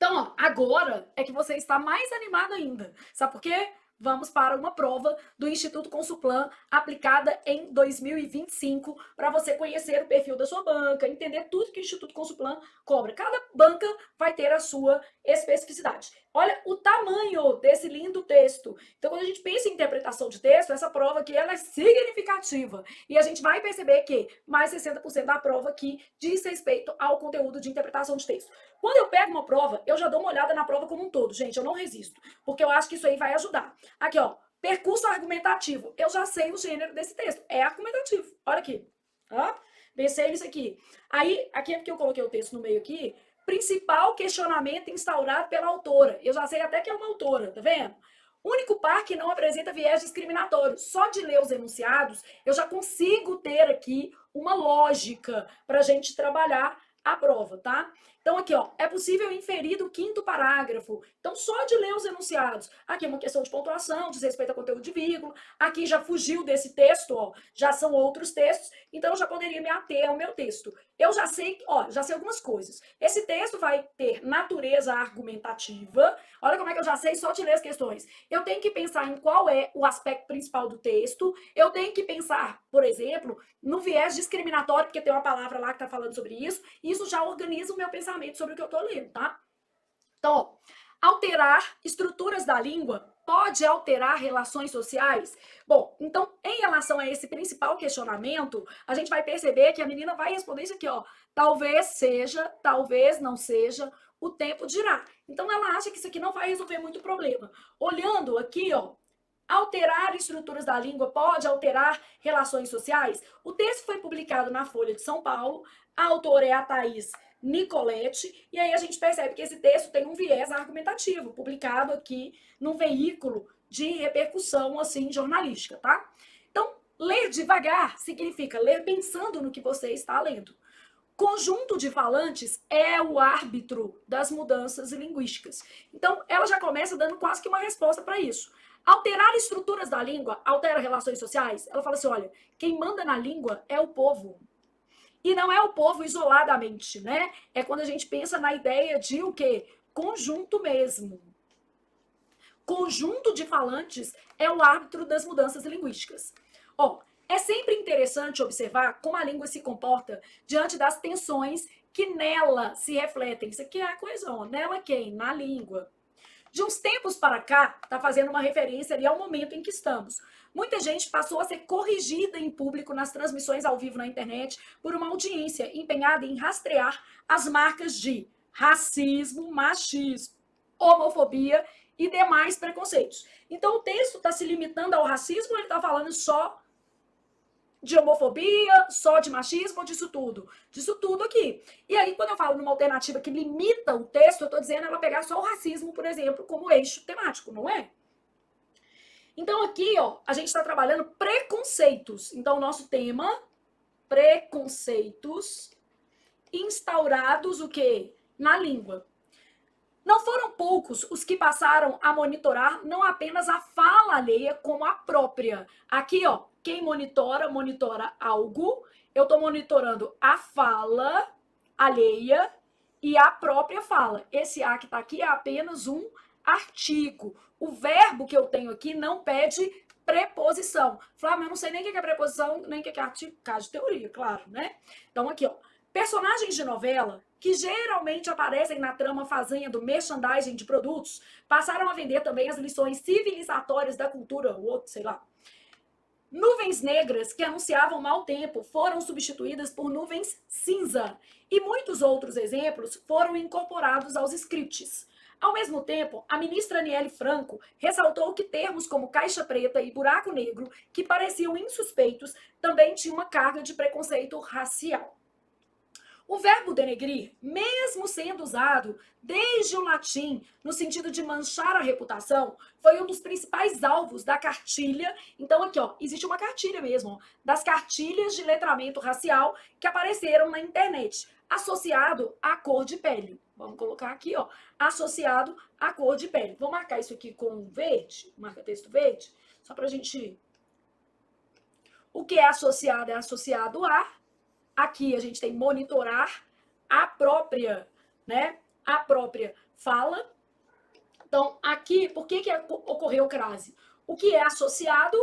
Então, ó, agora é que você está mais animado ainda. Sabe por quê? Vamos para uma prova do Instituto Consulplan aplicada em 2025 para você conhecer o perfil da sua banca, entender tudo que o Instituto Consulplan cobra. Cada banca vai ter a sua especificidade. Olha o tamanho desse lindo texto. Então, quando a gente pensa em interpretação de texto, essa prova aqui ela é significativa. E a gente vai perceber que mais 60% da prova aqui diz respeito ao conteúdo de interpretação de texto. Quando eu pego uma prova, eu já dou uma olhada na prova como um todo. Gente, eu não resisto, porque eu acho que isso aí vai ajudar. Aqui, ó, percurso argumentativo. Eu já sei o gênero desse texto. É argumentativo. Olha aqui. Ó, pensei nisso aqui. Aí, aqui é porque eu coloquei o texto no meio aqui. Principal questionamento instaurado pela autora. Eu já sei até que é uma autora, tá vendo? Único par que não apresenta viés discriminatório. Só de ler os enunciados, eu já consigo ter aqui uma lógica para a gente trabalhar a prova, tá? Então, aqui, ó, é possível inferir do quinto parágrafo. Então, só de ler os enunciados. Aqui é uma questão de pontuação, diz respeito a conteúdo de vírgula. Aqui já fugiu desse texto, ó, já são outros textos. Então, eu já poderia me ater ao meu texto. Eu já sei, ó, já sei algumas coisas. Esse texto vai ter natureza argumentativa. Olha como é que eu já sei só de ler as questões. Eu tenho que pensar em qual é o aspecto principal do texto. Eu tenho que pensar, por exemplo, no viés discriminatório, porque tem uma palavra lá que está falando sobre isso. Isso já organiza o meu pensamento sobre o que eu estou lendo, tá? Então, ó, alterar estruturas da língua pode alterar relações sociais? Bom, então, em relação a esse principal questionamento, a gente vai perceber que a menina vai responder isso aqui, ó. Talvez seja, talvez não seja, o tempo dirá. Então, ela acha que isso aqui não vai resolver muito problema. Olhando aqui, ó, alterar estruturas da língua pode alterar relações sociais? O texto foi publicado na Folha de São Paulo, a autora é a Thaís Nicoletti, e aí a gente percebe que esse texto tem um viés argumentativo, publicado aqui num veículo de repercussão, assim, jornalística, tá? Então, ler devagar significa ler pensando no que você está lendo. Conjunto de falantes é o árbitro das mudanças linguísticas. Então, ela já começa dando quase que uma resposta para isso. Alterar estruturas da língua altera relações sociais? Ela fala assim, olha, quem manda na língua é o povo. E não é o povo isoladamente, né? É quando a gente pensa na ideia de o quê? Conjunto mesmo. Conjunto de falantes é o árbitro das mudanças linguísticas. Ó, é sempre interessante observar como a língua se comporta diante das tensões que nela se refletem. Isso aqui é a coesão. Nela quem? Na língua. De uns tempos para cá, está fazendo uma referência ali ao momento em que estamos. Muita gente passou a ser corrigida em público nas transmissões ao vivo na internet por uma audiência empenhada em rastrear as marcas de racismo, machismo, homofobia e demais preconceitos. Então o texto está se limitando ao racismo, ele está falando só de homofobia, só de machismo, disso tudo. Disso tudo aqui. E aí, quando eu falo numa alternativa que limita o texto, eu estou dizendo ela pegar só o racismo, por exemplo, como eixo temático, não é? Então, aqui, ó, a gente está trabalhando preconceitos. Então, o nosso tema, preconceitos instaurados, o quê? Na língua. Não foram poucos os que passaram a monitorar não apenas a fala alheia, como a própria. Aqui, ó, quem monitora, monitora algo. Eu estou monitorando a fala alheia e a própria fala. Esse a que está aqui é apenas um artigo. O verbo que eu tenho aqui não pede preposição. Flávio, eu não sei nem o que é preposição, nem o que é artigo. Caso de teoria, claro, né? Então, aqui, ó. Personagens de novela que geralmente aparecem na trama fazenha do merchandising de produtos passaram a vender também as lições civilizatórias da cultura, ou outro, sei lá. Nuvens negras que anunciavam mau tempo foram substituídas por nuvens cinza. E muitos outros exemplos foram incorporados aos scripts. Ao mesmo tempo, a ministra Aniele Franco ressaltou que termos como caixa preta e buraco negro, que pareciam insuspeitos, também tinham uma carga de preconceito racial. O verbo denegrir, mesmo sendo usado desde o latim no sentido de manchar a reputação, foi um dos principais alvos da cartilha. Então aqui, ó, existe uma cartilha mesmo, ó, das cartilhas de letramento racial que apareceram na internet, associado à cor de pele. Vamos colocar aqui, ó, associado à cor de pele. Vou marcar isso aqui com verde, marca texto verde, só pra gente... O que é associado a. Aqui a gente tem monitorar a própria, né? A própria fala. Então, aqui, por que ocorreu crase? O que é associado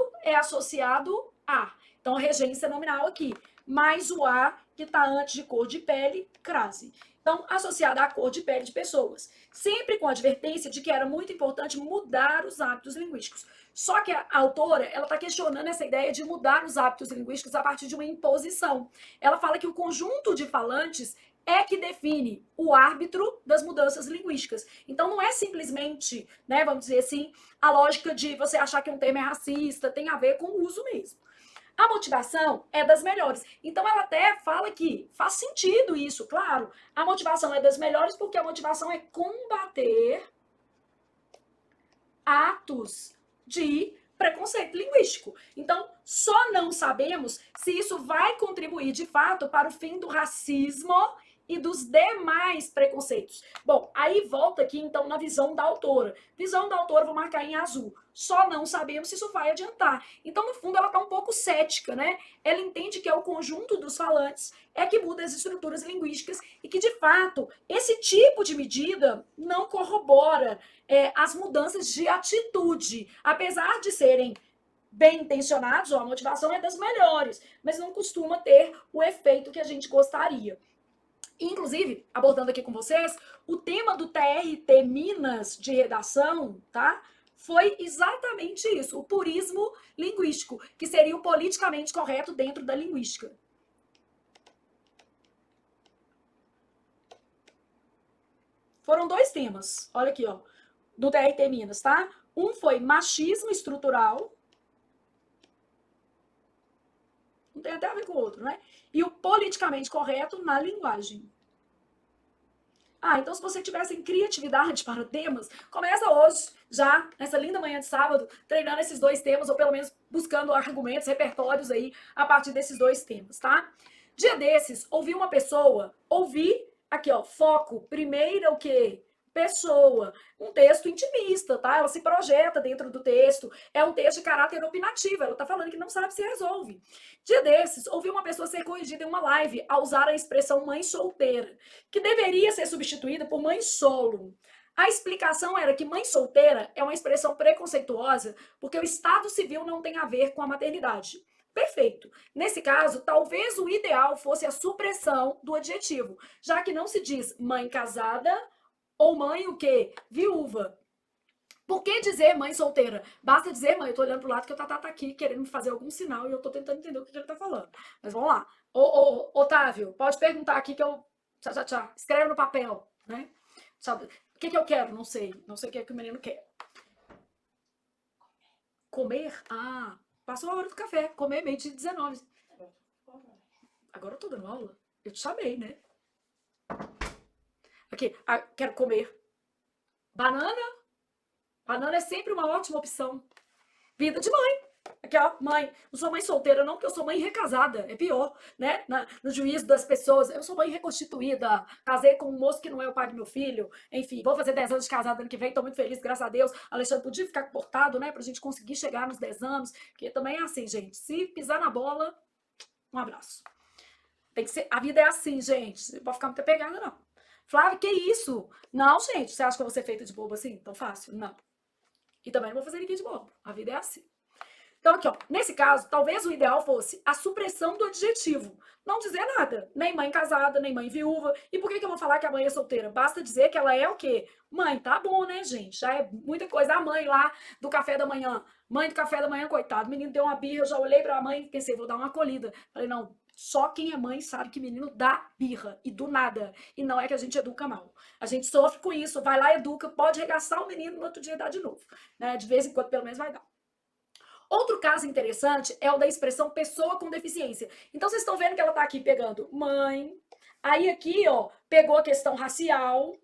a. Então, a regência nominal aqui, mais o a que está antes de cor de pele, crase. Então, associada à cor de pele de pessoas. Sempre com a advertência de que era muito importante mudar os hábitos linguísticos. Só que a autora, ela está questionando essa ideia de mudar os hábitos linguísticos a partir de uma imposição. Ela fala que o conjunto de falantes é que define o árbitro das mudanças linguísticas. Então não é simplesmente, né, vamos dizer assim, a lógica de você achar que um termo é racista, tem a ver com o uso mesmo. A motivação é das melhores. Então ela até fala que faz sentido isso, claro. A motivação é das melhores porque a motivação é combater atos de preconceito linguístico. Então, só não sabemos se isso vai contribuir de fato para o fim do racismo e dos demais preconceitos. Bom, aí volta aqui então na visão da autora. Visão da autora, vou marcar em azul. Só não sabemos se isso vai adiantar. Então, no fundo, ela está um pouco cética, né? Ela entende que é o conjunto dos falantes é que muda as estruturas linguísticas e que, de fato, esse tipo de medida não corrobora as mudanças de atitude, apesar de serem bem intencionados, a motivação é das melhores, mas não costuma ter o efeito que a gente gostaria. Inclusive, abordando aqui com vocês, o tema do TRT Minas de redação, tá? Foi exatamente isso, o purismo linguístico, que seria o politicamente correto dentro da linguística. Foram dois temas, olha aqui, ó, do TRT Minas, tá? Um foi machismo estrutural, não tem até a ver com o outro, né? E o politicamente correto na linguagem. Ah, então se você tivesse criatividade para temas, começa hoje, já, nessa linda manhã de sábado, treinando esses dois temas, ou pelo menos buscando argumentos, repertórios aí, a partir desses dois temas, tá? Dia desses, ouvi uma pessoa, aqui ó, foco, primeira o quê? Pessoa, um texto intimista, tá? Ela se projeta dentro do texto, é um texto de caráter opinativo, ela tá falando que não sabe se resolve. Dia desses, ouvi uma pessoa ser corrigida em uma live a usar a expressão mãe solteira, que deveria ser substituída por mãe solo. A explicação era que mãe solteira é uma expressão preconceituosa porque o estado civil não tem a ver com a maternidade. Perfeito. Nesse caso, talvez o ideal fosse a supressão do adjetivo, já que não se diz mãe casada ou mãe o quê? Viúva. Por que dizer mãe solteira? Basta dizer mãe. Eu tô olhando pro lado que o Tatá tá aqui querendo me fazer algum sinal e eu tô tentando entender o que ele tá falando. Mas vamos lá. Otávio, pode perguntar aqui que eu... Tchá. Escreve no papel, né? Sabe? O que eu quero? Não sei. Não sei o que é que o menino quer. Comer? Ah, passou a hora do café. Comer meio de 19. Agora eu tô dando aula? Eu te chamei, né? Aqui, quero comer. Banana? Banana é sempre uma ótima opção. Vida de mãe. Aqui, ó, mãe. Não sou mãe solteira, não, porque eu sou mãe recasada. É pior, né? No juízo das pessoas. Eu sou mãe reconstituída. Casei com um moço que não é o pai do meu filho. Enfim, vou fazer 10 anos de casada ano que vem. Tô muito feliz, graças a Deus. Alexandre podia ficar cortado, né? Pra gente conseguir chegar nos 10 anos. Porque também é assim, gente. Se pisar na bola, um abraço. Tem que ser. A vida é assim, gente. Não pode ficar muito pegada, não. Flávia, que isso? Não, gente. Você acha que eu vou ser feita de bobo assim? Tão fácil? Não. E também não vou fazer ninguém de bobo. A vida é assim. Então, aqui, ó. Nesse caso, talvez o ideal fosse a supressão do adjetivo. Não dizer nada. Nem mãe casada, nem mãe viúva. E por que eu vou falar que a mãe é solteira? Basta dizer que ela é o quê? Mãe, tá bom, né, gente? Já é muita coisa. A mãe lá do café da manhã. Mãe do café da manhã, coitado. O menino deu uma birra, eu já olhei pra mãe e pensei, vou dar uma acolhida. Falei, não, só quem é mãe sabe que menino dá birra e do nada. E não é que a gente educa mal. A gente sofre com isso, vai lá, educa, pode regaçar o menino, no outro dia dá de novo. Né? De vez em quando, pelo menos, vai dar. Outro caso interessante é o da expressão pessoa com deficiência. Então, vocês estão vendo que ela está aqui pegando mãe. Aí aqui, ó, pegou a questão racial.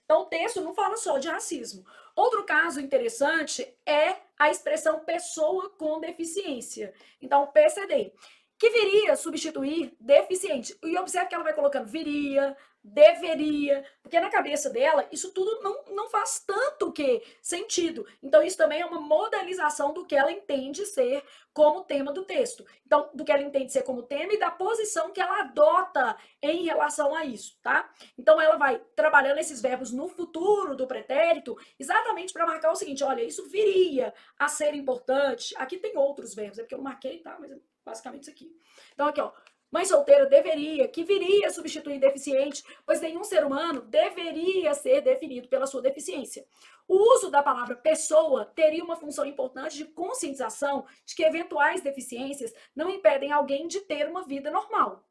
Então, o texto não fala só de racismo. Outro caso interessante é a expressão pessoa com deficiência. Então, PCD, que viria substituir deficiente. E observe que ela vai colocando viria, deveria, porque na cabeça dela isso tudo não faz tanto que sentido. Então isso também é uma modalização do que ela entende ser como tema do texto. Então, do que ela entende ser como tema e da posição que ela adota em relação a isso, tá? Então ela vai trabalhando esses verbos no futuro do pretérito, exatamente para marcar o seguinte, olha, isso viria a ser importante. Aqui tem outros verbos, é porque eu não marquei, tá? Mas é basicamente isso aqui. Então aqui, ó, mãe solteira deveria, que viria a substituir deficiente, pois nenhum ser humano deveria ser definido pela sua deficiência. O uso da palavra pessoa teria uma função importante de conscientização de que eventuais deficiências não impedem alguém de ter uma vida normal.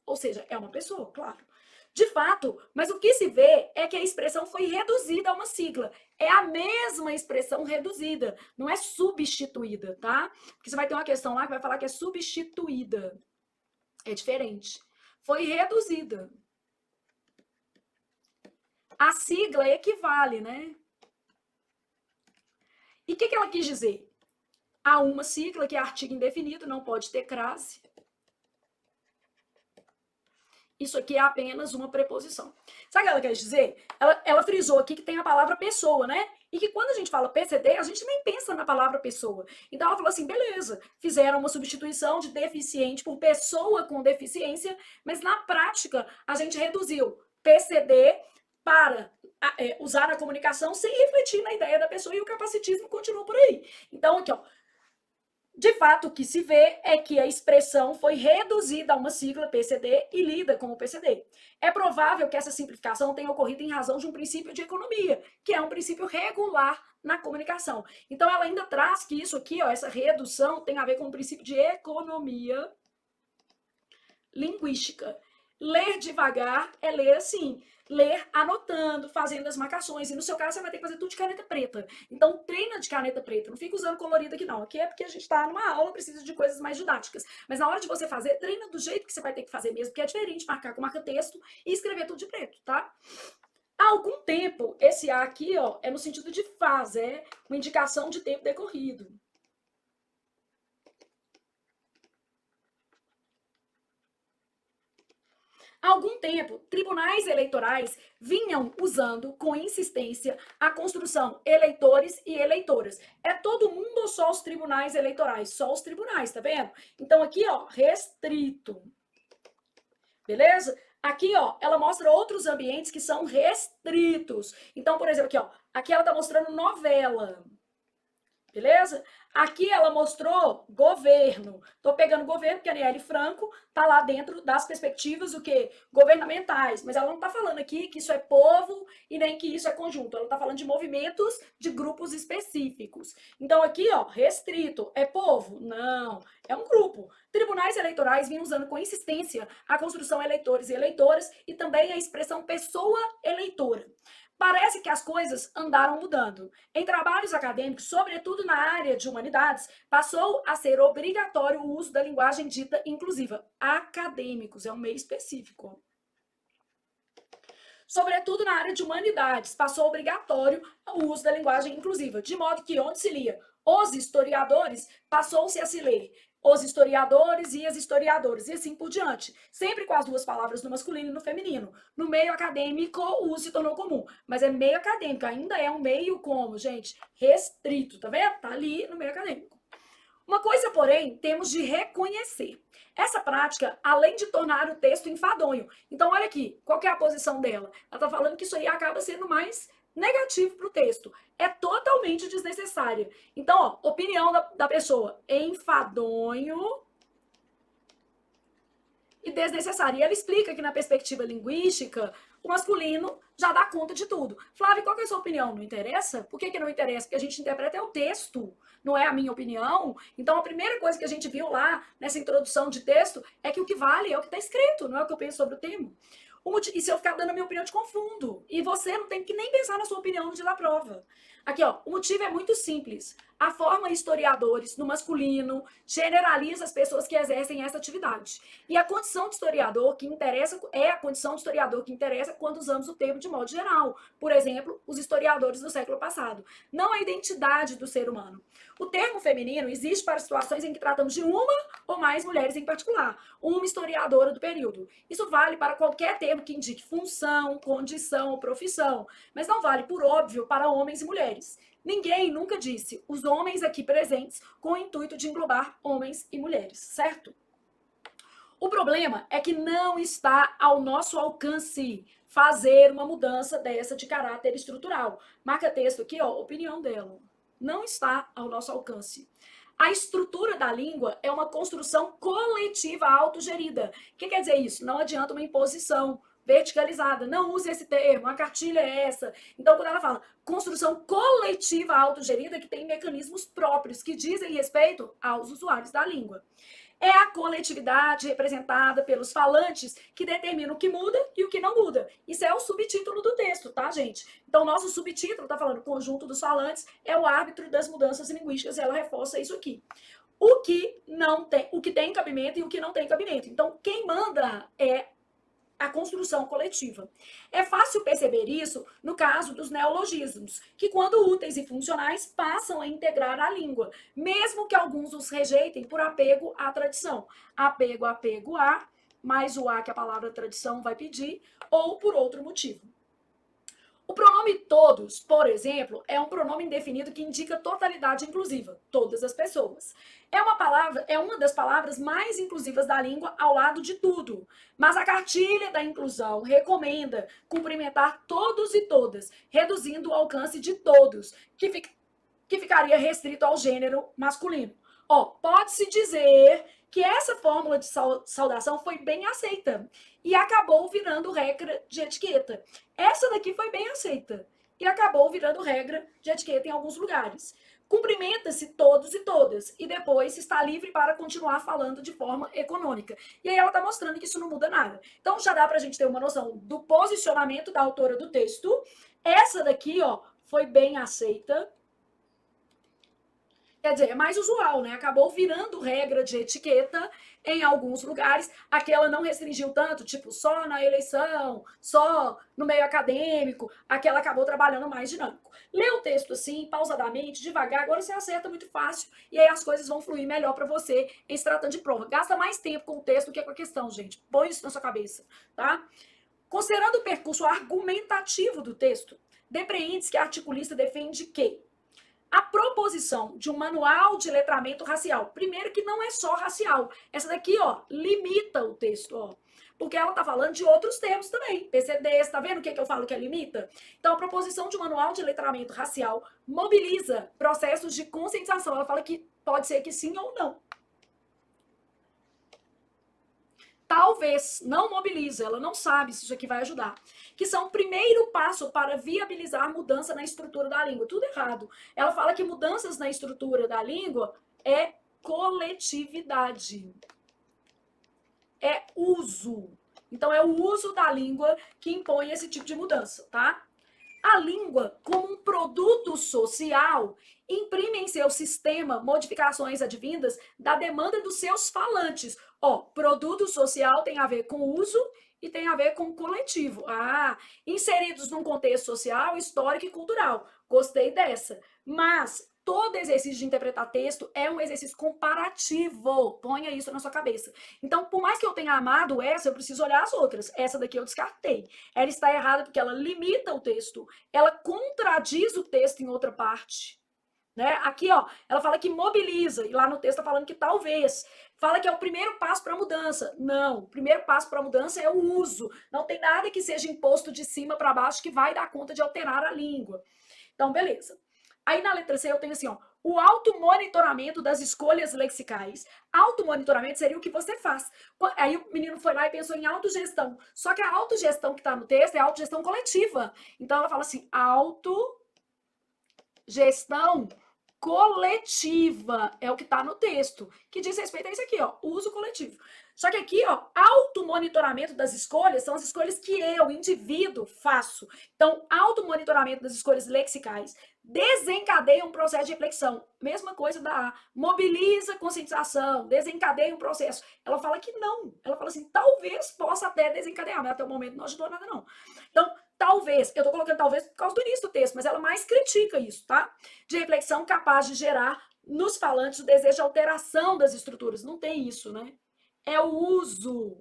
Ou seja, é uma pessoa, claro. De fato, mas o que se vê é que a expressão foi reduzida a uma sigla. É a mesma expressão reduzida, não é substituída, tá? Porque você vai ter uma questão lá que vai falar que é substituída. É diferente. Foi reduzida. A sigla equivale, né? E o que ela quis dizer? Há uma sigla que é artigo indefinido, não pode ter crase. Isso aqui é apenas uma preposição. Sabe o que ela quer dizer? Ela frisou aqui que tem a palavra pessoa, né? E que quando a gente fala PCD, a gente nem pensa na palavra pessoa. Então ela falou assim, beleza, fizeram uma substituição de deficiente por pessoa com deficiência, mas na prática a gente reduziu PCD para usar na comunicação sem refletir na ideia da pessoa e o capacitismo continua por aí. Então aqui, ó, de fato, o que se vê é que a expressão foi reduzida a uma sigla PCD e lida como PCD. É provável que essa simplificação tenha ocorrido em razão de um princípio de economia, que é um princípio regular na comunicação. Então, ela ainda traz que isso aqui, ó, essa redução, tem a ver com o princípio de economia linguística. Ler devagar é ler assim, ler anotando, fazendo as marcações. E no seu caso, você vai ter que fazer tudo de caneta preta. Então, treina de caneta preta. Não fica usando colorido aqui, não. Aqui é porque a gente tá numa aula, precisa de coisas mais didáticas. Mas na hora de você fazer, treina do jeito que você vai ter que fazer mesmo, porque é diferente marcar com marca-texto e escrever tudo de preto, tá? Há algum tempo, esse A aqui, ó, é no sentido de fase, é uma indicação de tempo decorrido. Há algum tempo, tribunais eleitorais vinham usando com insistência a construção eleitores e eleitoras. É todo mundo ou só os tribunais eleitorais? Só os tribunais, tá vendo? Então aqui, ó, restrito. Beleza? Aqui, ó, ela mostra outros ambientes que são restritos. Então, por exemplo, aqui, ó, aqui ela tá mostrando novela. Beleza? Aqui ela mostrou governo. Estou pegando governo, porque a Aniele Franco está lá dentro das perspectivas o quê? Governamentais. Mas ela não está falando aqui que isso é povo e nem que isso é conjunto. Ela está falando de movimentos de grupos específicos. Então aqui, ó, restrito. É povo? Não. É um grupo. Tribunais eleitorais vinham usando com insistência a construção eleitores e eleitoras e também a expressão pessoa eleitora. Parece que as coisas andaram mudando. Em trabalhos acadêmicos, sobretudo na área de humanidades, passou a ser obrigatório o uso da linguagem dita inclusiva. Acadêmicos, é um meio específico. Sobretudo na área de humanidades, passou obrigatório o uso da linguagem inclusiva, de modo que onde se lia os historiadores, passou-se a se ler os historiadores e as historiadoras, e assim por diante. Sempre com as duas palavras no masculino e no feminino. No meio acadêmico, o uso se tornou comum. Mas é meio acadêmico, ainda é um meio como, gente? Restrito, tá vendo? Tá ali no meio acadêmico. Uma coisa, porém, temos de reconhecer. Essa prática, além de tornar o texto enfadonho. Então, olha aqui, qual que é a posição dela? Ela tá falando que isso aí acaba sendo mais negativo para o texto. É totalmente desnecessária. Então, ó, opinião da pessoa. Enfadonho e desnecessário. E ela explica que na perspectiva linguística, o masculino já dá conta de tudo. Flávia, qual que é a sua opinião? Não interessa? Por que não interessa? Porque a gente interpreta é o texto, não é a minha opinião. Então, a primeira coisa que a gente viu lá, nessa introdução de texto, é que o que vale é o que está escrito, não é o que eu penso sobre o tema. E se eu ficar dando a minha opinião, eu te confundo. E você não tem que nem pensar na sua opinião no dia da prova. Aqui, ó, o motivo é muito simples. A forma historiadores, no masculino, generaliza as pessoas que exercem essa atividade. E a condição de historiador que interessa é a condição de historiador que interessa quando usamos o termo de modo geral. Por exemplo, os historiadores do século passado. Não a identidade do ser humano. O termo feminino existe para situações em que tratamos de uma ou mais mulheres em particular, uma historiadora do período. Isso vale para qualquer termo que indique função, condição ou profissão, mas não vale, por óbvio, para homens e mulheres. Ninguém nunca disse os homens aqui presentes com o intuito de englobar homens e mulheres, certo? O problema é que não está ao nosso alcance fazer uma mudança dessa de caráter estrutural. Marca texto aqui, ó, opinião dela. Não está ao nosso alcance. A estrutura da língua é uma construção coletiva autogerida. O que quer dizer isso? Não adianta uma imposição verticalizada. Não use esse termo, a cartilha é essa. Então, quando ela fala construção coletiva autogerida, que tem mecanismos próprios que dizem respeito aos usuários da língua. É a coletividade representada pelos falantes que determina o que muda e o que não muda. Isso é o subtítulo do texto, tá, gente? Então, nosso subtítulo está falando conjunto dos falantes é o árbitro das mudanças linguísticas, e ela reforça isso aqui. O que não tem, o que tem cabimento e o que não tem cabimento. Então, quem manda é a construção coletiva. É fácil perceber isso no caso dos neologismos, que quando úteis e funcionais passam a integrar a língua, mesmo que alguns os rejeitem por apego à tradição. Apego a, mais o a que a palavra tradição vai pedir, ou por outro motivo. O pronome todos, por exemplo, é um pronome indefinido que indica totalidade inclusiva, todas as pessoas. É uma das palavras mais inclusivas da língua ao lado de tudo. Mas a cartilha da inclusão recomenda cumprimentar todos e todas, reduzindo o alcance de todos, que ficaria restrito ao gênero masculino. Ó, pode-se dizer que essa fórmula de saudação foi bem aceita e acabou virando regra de etiqueta. Essa daqui foi bem aceita e acabou virando regra de etiqueta em alguns lugares. Cumprimenta-se todos e todas e depois está livre para continuar falando de forma econômica. E aí ela está mostrando que isso não muda nada. Então já dá para a gente ter uma noção do posicionamento da autora do texto. Essa daqui, ó, foi bem aceita. Quer dizer, é mais usual, né? Acabou virando regra de etiqueta em alguns lugares. Aquela não restringiu tanto, tipo, só na eleição, só no meio acadêmico. Aquela acabou trabalhando mais dinâmico. Lê o texto assim, pausadamente, devagar, agora você acerta muito fácil e aí as coisas vão fluir melhor para você em se tratando de prova. Gasta mais tempo com o texto do que com a questão, gente. Põe isso na sua cabeça, tá? Considerando o percurso argumentativo do texto, depreende-se que a articulista defende que a proposição de um manual de letramento racial, primeiro que não é só racial, essa daqui, ó, limita o texto, ó, porque ela tá falando de outros termos também, PCDs, tá vendo o que eu falo que é limita? Então, a proposição de um manual de letramento racial mobiliza processos de conscientização, ela fala que pode ser que sim ou não. Talvez não mobiliza, ela não sabe se isso aqui vai ajudar. Que são o primeiro passo para viabilizar mudança na estrutura da língua. Tudo errado. Ela fala que mudanças na estrutura da língua é coletividade. É uso. Então, é o uso da língua que impõe esse tipo de mudança, tá? A língua, como um produto social, imprime em seu sistema modificações advindas da demanda dos seus falantes. Ó, produto social tem a ver com uso e tem a ver com coletivo. Ah, inseridos num contexto social, histórico e cultural. Gostei dessa. Mas todo exercício de interpretar texto é um exercício comparativo. Ponha isso na sua cabeça. Então, por mais que eu tenha amado essa, eu preciso olhar as outras. Essa daqui eu descartei. Ela está errada porque ela limita o texto. Ela contradiz o texto em outra parte. Né? Aqui, ó, ela fala que mobiliza, e lá no texto está falando que talvez. Fala que é o primeiro passo para a mudança. Não, o primeiro passo para a mudança é o uso. Não tem nada que seja imposto de cima para baixo que vai dar conta de alterar a língua. Então, beleza. Aí na letra C eu tenho assim, ó, o automonitoramento das escolhas lexicais. Automonitoramento seria o que você faz. Aí o menino foi lá e pensou em autogestão. Só que a autogestão que está no texto é autogestão coletiva. Então ela fala assim, autogestão coletiva é o que está no texto, que diz respeito a isso aqui, ó, uso coletivo. Só que aqui, ó, automonitoramento das escolhas são as escolhas que eu, indivíduo, faço. Então, automonitoramento das escolhas lexicais desencadeia um processo de reflexão. Mesma coisa da A. Mobiliza conscientização, desencadeia um processo. Ela fala que não. Ela fala assim, talvez possa até desencadear, mas até o momento não ajudou nada, não. Então, talvez, eu tô colocando talvez por causa do início do texto, mas ela mais critica isso, tá? De reflexão capaz de gerar Nos falantes, o desejo de alteração das estruturas. Não tem isso, né? É o uso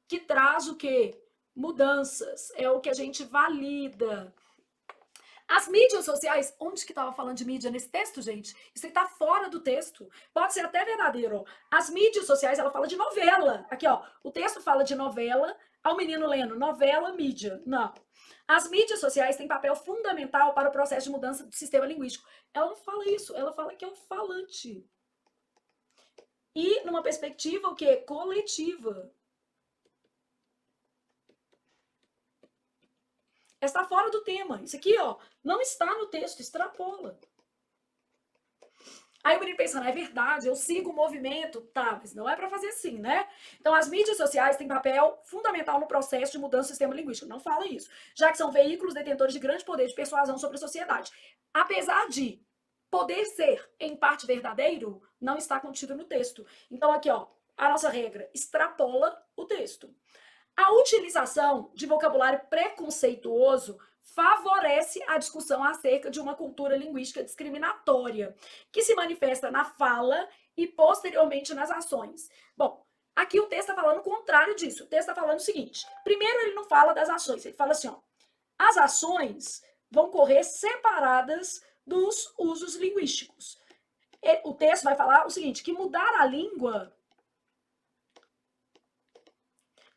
que traz o quê? Mudanças. É o que a gente valida. As mídias sociais, onde que estava falando de mídia nesse texto, gente? Isso aí tá fora do texto. Pode ser até verdadeiro. As mídias sociais, ela fala de novela. Aqui, ó, o texto fala de novela, ao menino lendo novela, mídia. Não. As mídias sociais têm papel fundamental para o processo de mudança do sistema linguístico. Ela não fala isso, ela fala que é um falante. E numa perspectiva o quê? Coletiva. Está fora do tema. Isso aqui, ó, não está no texto, extrapola. Aí o menino pensando, é verdade, eu sigo o movimento, tá, mas não é para fazer assim, né? Então as mídias sociais têm papel fundamental no processo de mudança do sistema linguístico. Não fala isso, já que são veículos detentores de grande poder de persuasão sobre a sociedade. Apesar de poder ser, em parte, verdadeiro, não está contido no texto. Então aqui, ó, a nossa regra extrapola o texto. A utilização de vocabulário preconceituoso favorece a discussão acerca de uma cultura linguística discriminatória, que se manifesta na fala e posteriormente nas ações. Bom, aqui o texto está falando o contrário disso. O texto está falando o seguinte: primeiro, ele não fala das ações, ele fala assim, ó, as ações vão correr separadas dos usos linguísticos. O texto vai falar o seguinte: que mudar a língua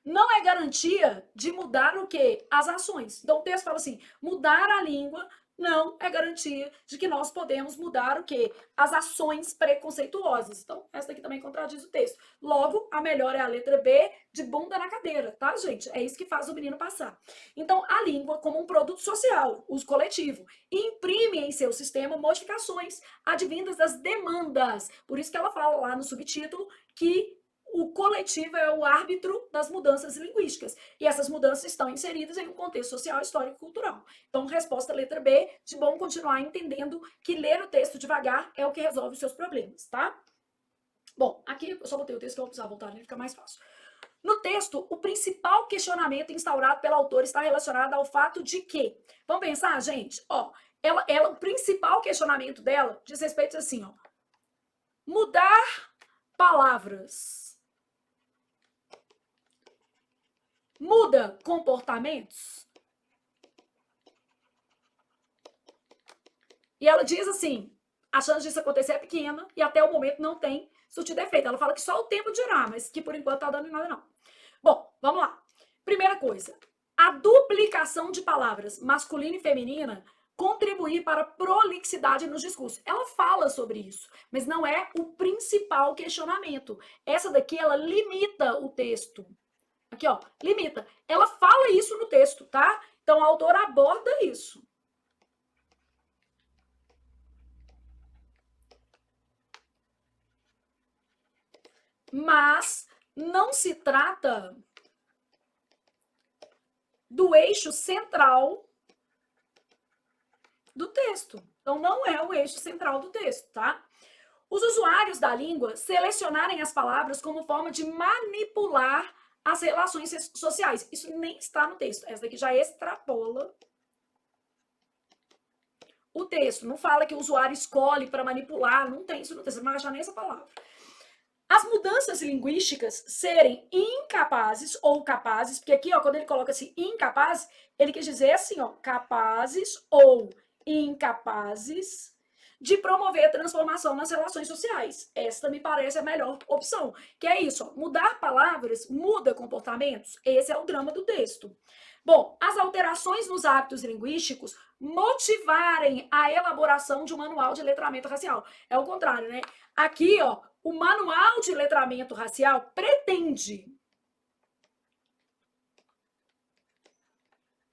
não é garantia de mudar o quê? As ações. Então o texto fala assim: mudar a língua não é garantia de que nós podemos mudar o quê? As ações preconceituosas. Então, essa daqui também contradiz o texto. Logo, a melhor é a letra B, de bunda na cadeira, tá, gente? É isso que faz o menino passar. Então, a língua, como um produto social, uso coletivo, imprime em seu sistema modificações advindas das demandas. Por isso que ela fala lá no subtítulo que o coletivo é o árbitro das mudanças linguísticas. E essas mudanças estão inseridas em um contexto social, histórico e cultural. Então, resposta letra B, de bom continuar entendendo que ler o texto devagar é o que resolve os seus problemas, tá? Bom, aqui eu só botei o texto que eu vou precisar voltar, né? Fica mais fácil. No texto, o principal questionamento instaurado pela autora está relacionado ao fato de que, vamos pensar, gente, ó, o principal questionamento dela diz respeito assim, ó, mudar palavras muda comportamentos? E ela diz assim, a chance disso acontecer é pequena e até o momento não tem surtido efeito. Ela fala que só o tempo dirá, mas que por enquanto tá dando em nada não. Bom, vamos lá. Primeira coisa, a duplicação de palavras masculina e feminina contribuir para a prolixidade nos discursos. Ela fala sobre isso, mas não é o principal questionamento. Essa daqui, ela limita o texto. Aqui, ó, limita. Ela fala isso no texto, tá? Então, a autora aborda isso. Mas não se trata do eixo central do texto. Então, não é o eixo central do texto, tá? Os usuários da língua selecionarem as palavras como forma de manipular as relações sociais. Isso nem está no texto. Essa daqui já extrapola o texto. Não fala que o usuário escolhe para manipular. Não tem isso no texto. Você não vai achar nem essa palavra. As mudanças linguísticas serem incapazes ou capazes, porque aqui, ó, quando ele coloca assim, incapazes, ele quis dizer assim, ó, capazes ou incapazes de promover a transformação nas relações sociais. Esta me parece a melhor opção, que é isso, ó, mudar palavras muda comportamentos. Esse é o drama do texto. Bom, as alterações nos hábitos linguísticos motivarem a elaboração de um manual de letramento racial. É o contrário, né? Aqui, ó, o manual de letramento racial pretende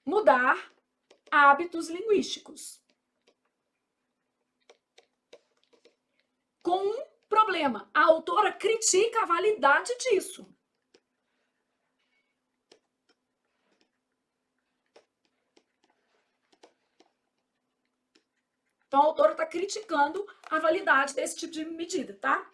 mudar hábitos linguísticos. Com um problema, a autora critica a validade disso. Então, a autora está criticando a validade desse tipo de medida, tá?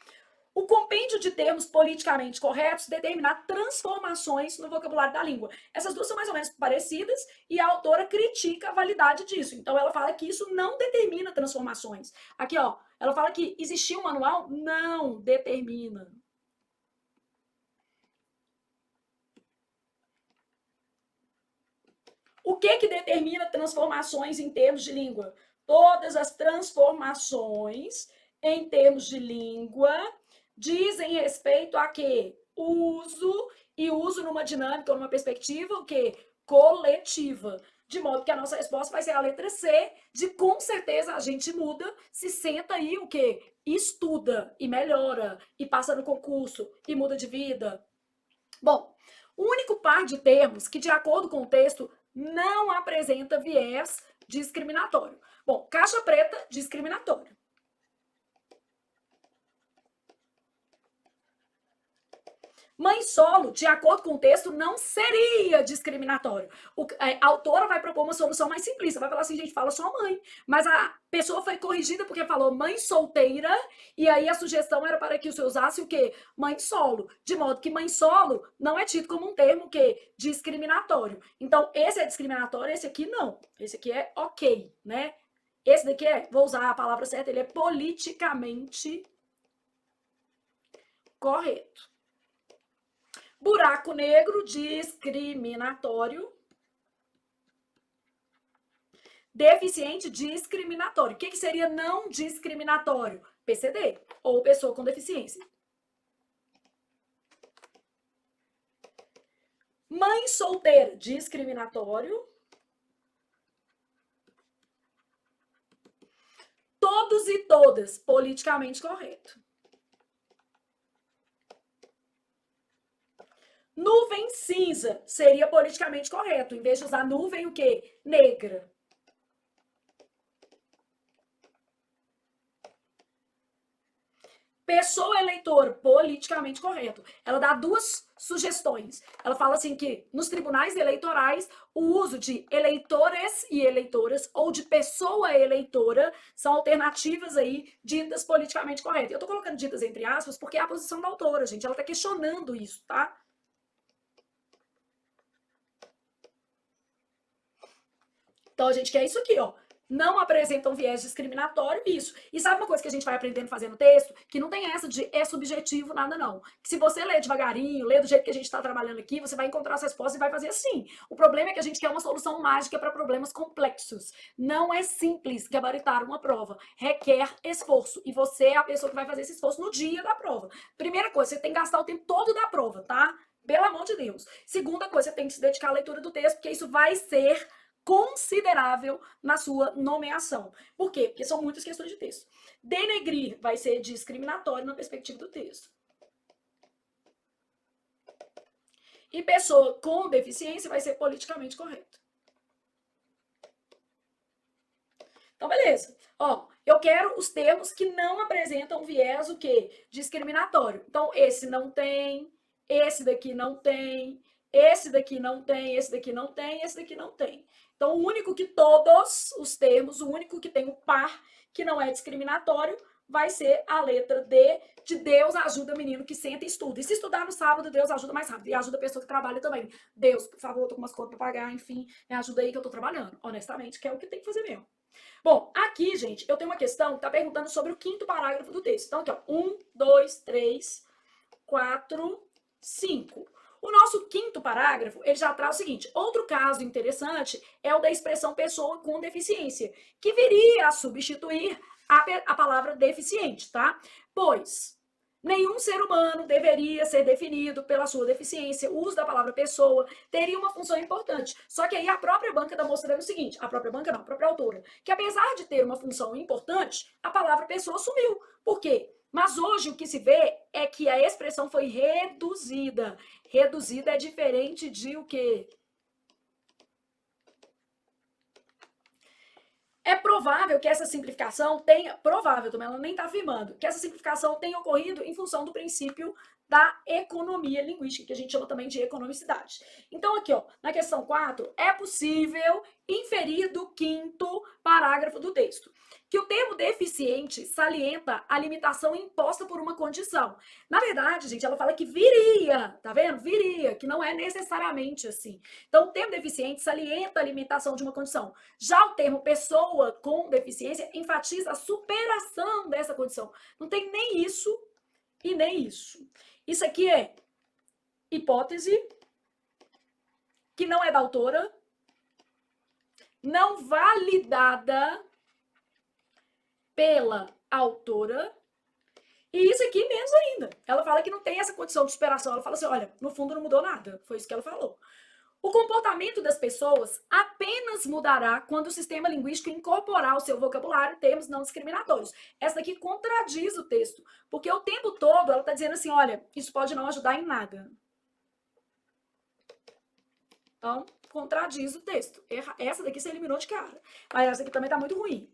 O compêndio de termos politicamente corretos determina transformações no vocabulário da língua. Essas duas são mais ou menos parecidas e a autora critica a validade disso. Então, ela fala que isso não determina transformações. Aqui, ó, Ela fala que existia um manual? Não, determina. O que determina transformações em termos de língua? Todas as transformações em termos de língua dizem respeito a quê? Uso, e uso numa dinâmica ou numa perspectiva o quê? Coletiva. De modo que a nossa resposta vai ser a letra C, de com certeza a gente muda, se senta aí o quê? Estuda e melhora, e passa no concurso, e muda de vida. Bom, o único par de termos que, de acordo com o texto, não apresenta viés discriminatório. Bom, caixa preta, discriminatório. Mãe solo, de acordo com o texto, não seria discriminatório. A autora vai propor uma solução mais simplista, vai falar assim, gente, fala só mãe. Mas a pessoa foi corrigida porque falou mãe solteira, e aí a sugestão era para que você usasse o quê? Mãe solo. De modo que mãe solo não é tido como um termo que discriminatório. Então, esse é discriminatório, esse aqui não. Esse aqui é ok, né? Esse daqui é, vou usar a palavra certa, ele é politicamente correto. Buraco negro, discriminatório. Deficiente, discriminatório. O que seria não discriminatório? PCD, ou pessoa com deficiência. Mãe solteira, discriminatório. Todos e todas, politicamente correto. Nuvem cinza seria politicamente correto. Em vez de usar nuvem, o quê? Negra. Pessoa eleitora, politicamente correto. Ela dá duas sugestões. Ela fala assim que nos tribunais eleitorais o uso de eleitores e eleitoras ou de pessoa eleitora são alternativas aí ditas politicamente corretas. Eu tô colocando ditas entre aspas porque é a posição da autora, gente. Ela tá questionando isso, tá? Então a gente quer isso aqui, ó. Não apresentam viés discriminatório, isso. E sabe uma coisa que a gente vai aprendendo fazendo texto? Que não tem essa de é subjetivo, nada não. Que se você ler devagarinho, ler do jeito que a gente está trabalhando aqui, você vai encontrar as respostas e vai fazer assim. O problema é que a gente quer uma solução mágica para problemas complexos. Não é simples gabaritar uma prova. Requer esforço. E você é a pessoa que vai fazer esse esforço no dia da prova. Primeira coisa, você tem que gastar o tempo todo da prova, tá? Pelo amor de Deus. Segunda coisa, você tem que se dedicar à leitura do texto, porque isso vai ser considerável na sua nomeação. Por quê? Porque são muitas questões de texto. Denegrir vai ser discriminatório na perspectiva do texto. E pessoa com deficiência vai ser politicamente correto. Então, beleza. Ó, eu quero os termos que não apresentam viés o quê? Discriminatório. Então, esse não tem, esse daqui não tem, esse daqui não tem, esse daqui não tem, esse daqui não tem. Então, o único que todos os termos, o único que tem o par que não é discriminatório, vai ser a letra D, de Deus ajuda o menino que senta e estuda. E se estudar no sábado, Deus ajuda mais rápido. E ajuda a pessoa que trabalha também. Deus, por favor, eu tô com umas contas pra pagar, enfim, me ajuda aí que eu tô trabalhando. Honestamente, que é o que tem que fazer mesmo. Bom, aqui, gente, eu tenho uma questão que tá perguntando sobre o quinto parágrafo do texto. Então, aqui, ó, 1, 2, 3, 4, 5. O nosso quinto parágrafo, ele já traz o seguinte: outro caso interessante é o da expressão pessoa com deficiência, que viria a substituir a palavra deficiente, tá? Pois nenhum ser humano deveria ser definido pela sua deficiência. O uso da palavra pessoa teria uma função importante. Só que aí a própria banca está mostrando o seguinte, a própria banca não, a própria autora, que apesar de ter uma função importante, a palavra pessoa sumiu. Por quê? Mas hoje o que se vê é que a expressão foi reduzida. Reduzida é diferente de o quê? É provável que essa simplificação tenha, provável também, ela nem está afirmando, que essa simplificação tenha ocorrido em função do princípio da economia linguística, que a gente chama também de economicidade. Então, aqui, ó, na questão 4, é possível inferir do quinto parágrafo do texto. que o termo deficiente salienta a limitação imposta por uma condição. Na verdade, gente, ela fala que viria, tá vendo? Viria, que não é necessariamente assim. Então, o termo deficiente salienta a limitação de uma condição. Já o termo pessoa com deficiência enfatiza a superação dessa condição. Não tem nem isso e nem isso. Isso aqui é hipótese, que não é da autora, não validada pela autora, e isso aqui menos ainda. Ela fala que não tem essa condição de superação. Ela fala assim, olha, no fundo não mudou nada. Foi isso que ela falou. O comportamento das pessoas apenas mudará quando o sistema linguístico incorporar ao seu vocabulário termos não discriminatórios. Essa daqui contradiz o texto, porque o tempo todo ela está dizendo assim, olha, isso pode não ajudar em nada. Então, contradiz o texto. Essa daqui você eliminou de cara. Mas essa aqui também está muito ruim.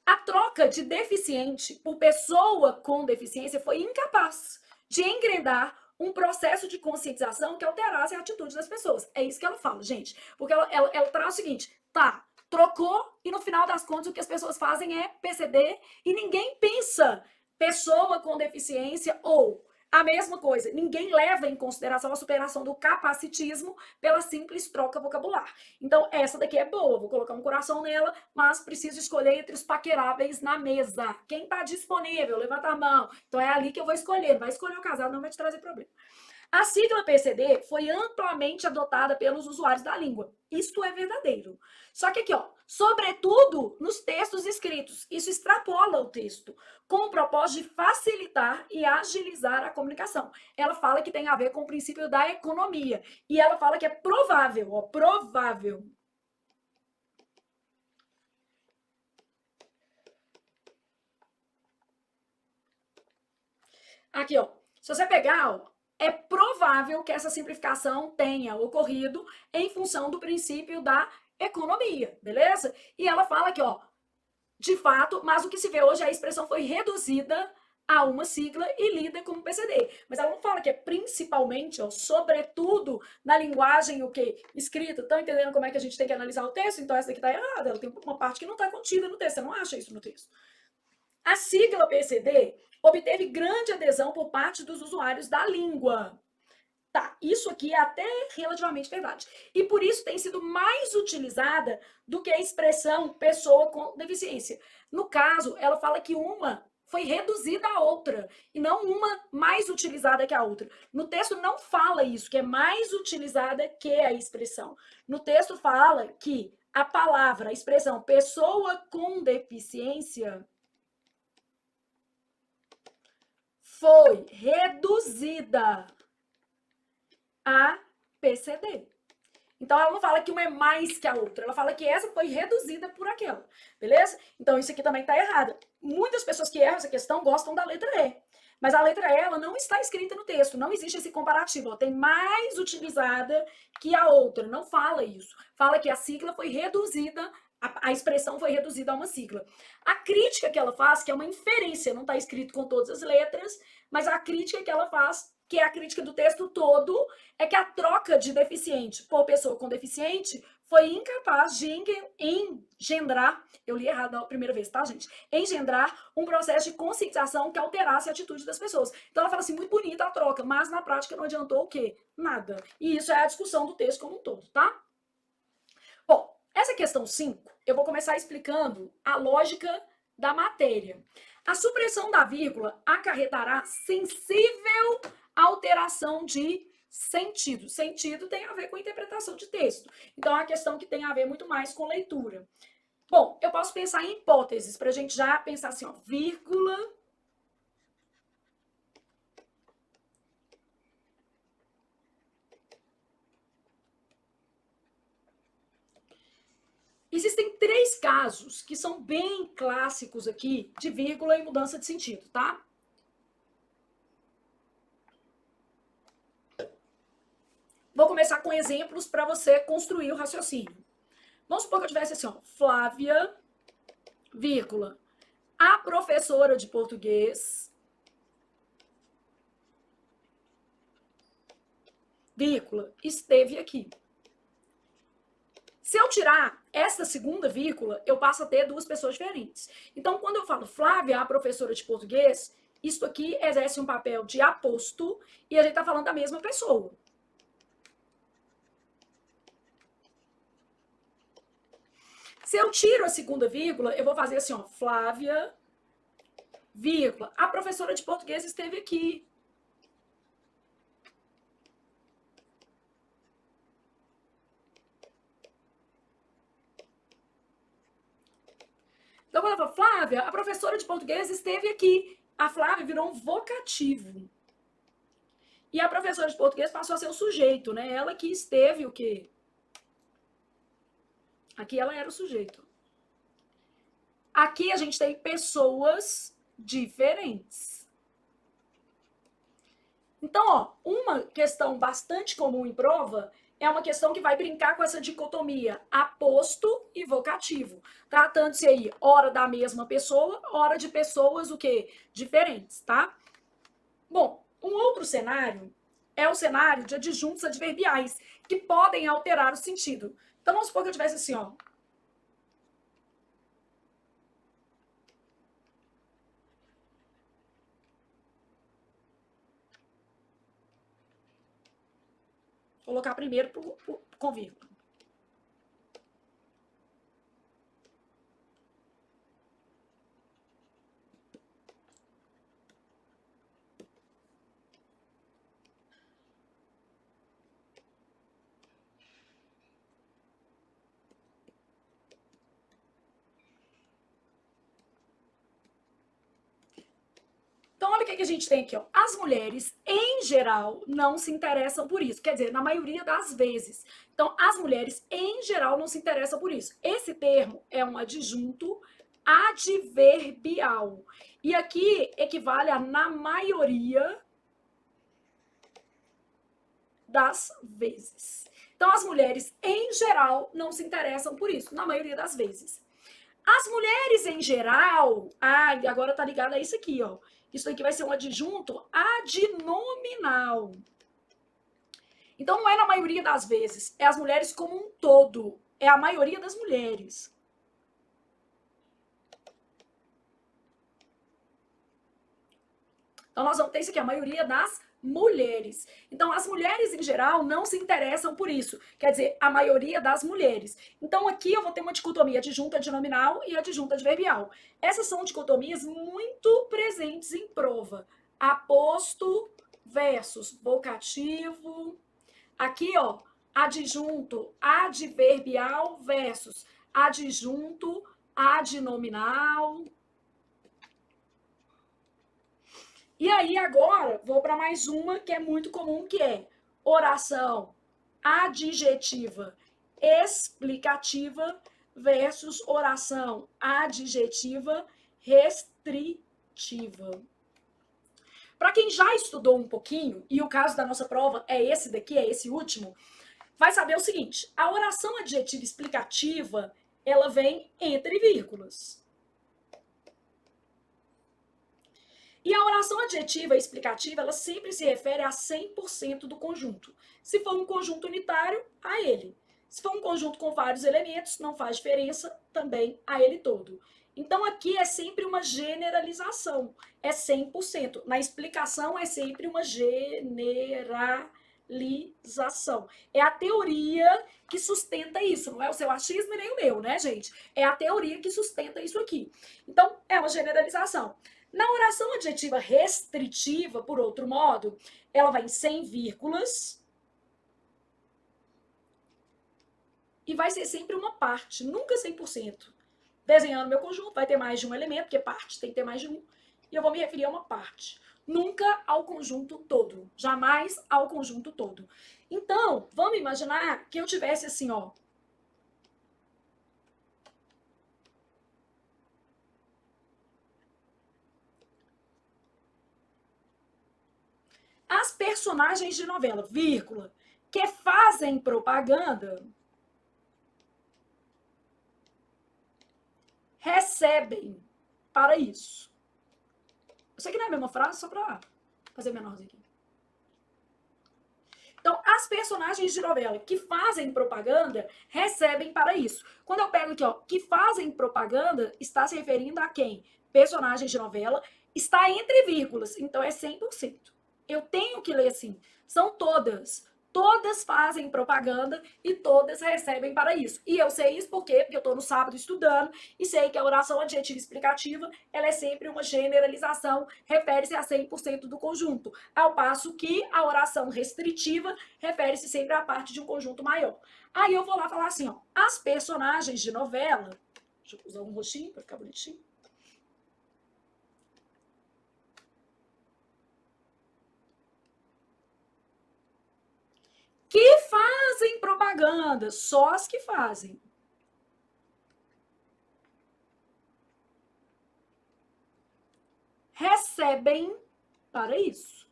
A troca de deficiente por pessoa com deficiência foi incapaz de engrandar um processo de conscientização que alterasse a atitude das pessoas. É isso que ela fala, gente. Porque ela traz o seguinte, tá, trocou e no final das contas o que as pessoas fazem é PCD e ninguém pensa pessoa com deficiência ou a mesma coisa, ninguém leva em consideração a superação do capacitismo pela simples troca vocabular. Então, essa daqui é boa, vou colocar um coração nela, mas preciso escolher entre os paqueráveis na mesa. Quem está disponível? Levanta a mão. Então, é ali que eu vou escolher. Não vai escolher o casado, não vai te trazer problema. A sigla PCD foi amplamente adotada pelos usuários da língua. Isto é verdadeiro. Só que aqui, ó, sobretudo nos textos escritos, isso extrapola o texto, com o propósito de facilitar e agilizar a comunicação. Ela fala que tem a ver com o princípio da economia. E ela fala que é provável, ó, provável. Aqui, ó, se você pegar, ó, é provável que essa simplificação tenha ocorrido em função do princípio da economia, beleza? E ela fala aqui, ó, de fato, mas o que se vê hoje, a expressão foi reduzida a uma sigla e lida como PCD. Mas ela não fala que é principalmente, ó, sobretudo, na linguagem o quê? Escrita. Estão entendendo como é que a gente tem que analisar o texto? Então essa daqui está errada, ela tem uma parte que não está contida no texto, você não acha isso no texto. A sigla PCD obteve grande adesão por parte dos usuários da língua. Tá, isso aqui é até relativamente verdade. E por isso tem sido mais utilizada do que a expressão pessoa com deficiência. No caso, ela fala que uma foi reduzida à outra e não uma mais utilizada que a outra. No texto não fala isso, que é mais utilizada que a expressão. No texto fala que a palavra, a expressão pessoa com deficiência foi reduzida a PCD. Então, ela não fala que uma é mais que a outra, ela fala que essa foi reduzida por aquela, beleza? Então, isso aqui também está errado. Muitas pessoas que erram essa questão gostam da letra E, mas a letra E, ela não está escrita no texto, não existe esse comparativo, ela tem mais utilizada que a outra, não fala isso. Fala que a sigla foi reduzida, a expressão foi reduzida a uma sigla. A crítica que ela faz, que é uma inferência, não está escrito com todas as letras, mas a crítica que ela faz, que é a crítica do texto todo, é que a troca de deficiente por pessoa com deficiente foi incapaz de engendrar, eu li errado a primeira vez, tá, gente? Engendrar um processo de conscientização que alterasse a atitude das pessoas. Então ela fala assim, muito bonita a troca, mas na prática não adiantou o quê? Nada. E isso é a discussão do texto como um todo, tá? Bom, essa questão 5, eu vou começar explicando a lógica da matéria. A supressão da vírgula acarretará sensível alteração de sentido. Sentido tem a ver com interpretação de texto. Então, é uma questão que tem a ver muito mais com leitura. Bom, eu posso pensar em hipóteses, para a gente já pensar assim, ó, vírgula. Existem 3 casos que são bem clássicos aqui de vírgula e mudança de sentido, tá? Vou começar com exemplos para você construir o raciocínio. Vamos supor que eu tivesse assim, ó, Flávia, vírgula, a professora de português, vírgula, esteve aqui. Se eu tirar essa segunda vírgula, eu passo a ter duas pessoas diferentes. Então, quando eu falo Flávia, a professora de português, isso aqui exerce um papel de aposto e a gente está falando da mesma pessoa. Se eu tiro a segunda vírgula, eu vou fazer assim, ó, Flávia, vírgula, a professora de português esteve aqui. Então, quando eu falo, Flávia, a professora de português esteve aqui. A Flávia virou um vocativo. E a professora de português passou a ser o sujeito, né? Ela que esteve o quê? Aqui ela era o sujeito. Aqui a gente tem pessoas diferentes. Então, ó, uma questão bastante comum em prova é uma questão que vai brincar com essa dicotomia aposto e vocativo, tratando-se aí ora da mesma pessoa, ora de pessoas o quê? Diferentes, tá? Bom, um outro cenário é o cenário de adjuntos adverbiais, que podem alterar o sentido. Então, vamos supor que eu tivesse assim, ó. Vou colocar primeiro com vírgula. Então, olha o que a gente tem aqui, ó. As mulheres, em geral, não se interessam por isso. Quer dizer, na maioria das vezes. Então, as mulheres, em geral, não se interessam por isso. Esse termo é um adjunto adverbial. E aqui equivale a na maioria das vezes. Então, as mulheres, em geral, não se interessam por isso, na maioria das vezes. As mulheres, em geral, agora tá ligado a isso aqui, ó. Isso aqui vai ser um adjunto adnominal. Então, não é na maioria das vezes, é as mulheres como um todo. É a maioria das mulheres. Então, nós vamos ter isso aqui, a maioria das mulheres. Então, as mulheres, em geral, não se interessam por isso. Quer dizer, a maioria das mulheres. Então, aqui eu vou ter uma dicotomia adjunta adnominal e adjunta adverbial. Essas são dicotomias muito presentes em prova. Aposto versus vocativo. Aqui, ó, adjunto adverbial versus adjunto adnominal. E aí, agora, vou para mais uma que é muito comum, que é oração adjetiva explicativa versus oração adjetiva restritiva. Para quem já estudou um pouquinho, e o caso da nossa prova é esse daqui, é esse último, vai saber o seguinte: a oração adjetiva explicativa, ela vem entre vírgulas. E a oração adjetiva explicativa, ela sempre se refere a 100% do conjunto. Se for um conjunto unitário, a ele. Se for um conjunto com vários elementos, não faz diferença, também a ele todo. Então, aqui é sempre uma generalização, é 100%. Na explicação, é sempre uma generalização. É a teoria que sustenta isso, não é o seu achismo e nem o meu, né, gente? É a teoria que sustenta isso aqui. Então, é uma generalização. Na oração adjetiva restritiva, por outro modo, ela vai em 100 vírgulas e vai ser sempre uma parte, nunca 100%. Desenhando meu conjunto, vai ter mais de um elemento, porque parte tem que ter mais de um, e eu vou me referir a uma parte. Nunca ao conjunto todo, jamais ao conjunto todo. Então, vamos imaginar que eu tivesse assim, ó, as personagens de novela, vírgula, que fazem propaganda, recebem para isso. Eu sei que não é a mesma frase, só para fazer menorzinho aqui. Então, as As personagens de novela que fazem propaganda recebem para isso. Quando eu pego aqui, ó, que fazem propaganda, está se referindo a quem? Personagens de novela, está entre vírgulas, então é 100%. Eu tenho que ler assim. São todas. Todas fazem propaganda e todas recebem para isso. E eu sei isso por quê? Porque eu estou no sábado estudando e sei que a oração adjetiva explicativa ela é sempre uma generalização, refere-se a 100% do conjunto, ao passo que a oração restritiva refere-se sempre à parte de um conjunto maior. Aí eu vou lá falar assim, ó, as personagens de novela, deixa eu usar um roxinho para ficar bonitinho. Que fazem propaganda, só as que fazem. Recebem para isso.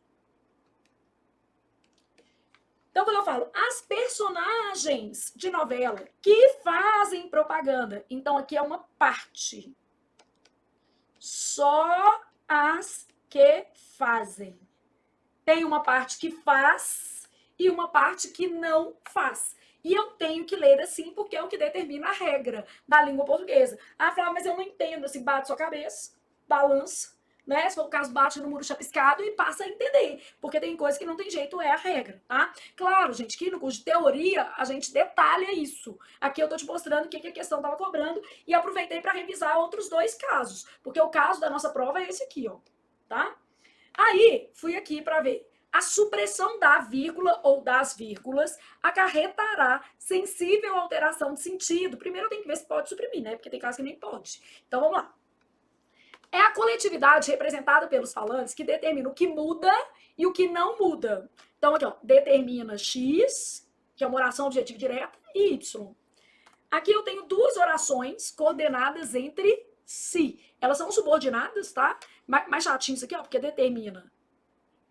Então, quando eu falo as personagens de novela que fazem propaganda, então aqui é uma parte. Só as que fazem. Tem uma parte que faz e uma parte que não faz. E eu tenho que ler assim, porque é o que determina a regra da língua portuguesa. Ah, Flávia, mas eu não entendo, assim, bate sua cabeça, balança, né? Se for o caso, bate no muro chapiscado e passa a entender. Porque tem coisa que não tem jeito, é a regra, tá? Claro, gente, que no curso de teoria a gente detalha isso. Aqui eu tô te mostrando o que a questão tava cobrando e aproveitei para revisar outros dois casos. Porque o caso da nossa prova é esse aqui, ó, tá? Aí, fui aqui para ver. A supressão da vírgula ou das vírgulas acarretará sensível alteração de sentido. Primeiro eu tenho que ver se pode suprimir, né? Porque tem casos que nem pode. Então vamos lá. É a coletividade representada pelos falantes que determina o que muda e o que não muda. Então aqui, ó, determina X, que é uma oração objetiva direta, e Y. Aqui eu tenho duas orações coordenadas entre si. Elas são subordinadas, tá? Mais chatinho isso aqui, ó, porque determina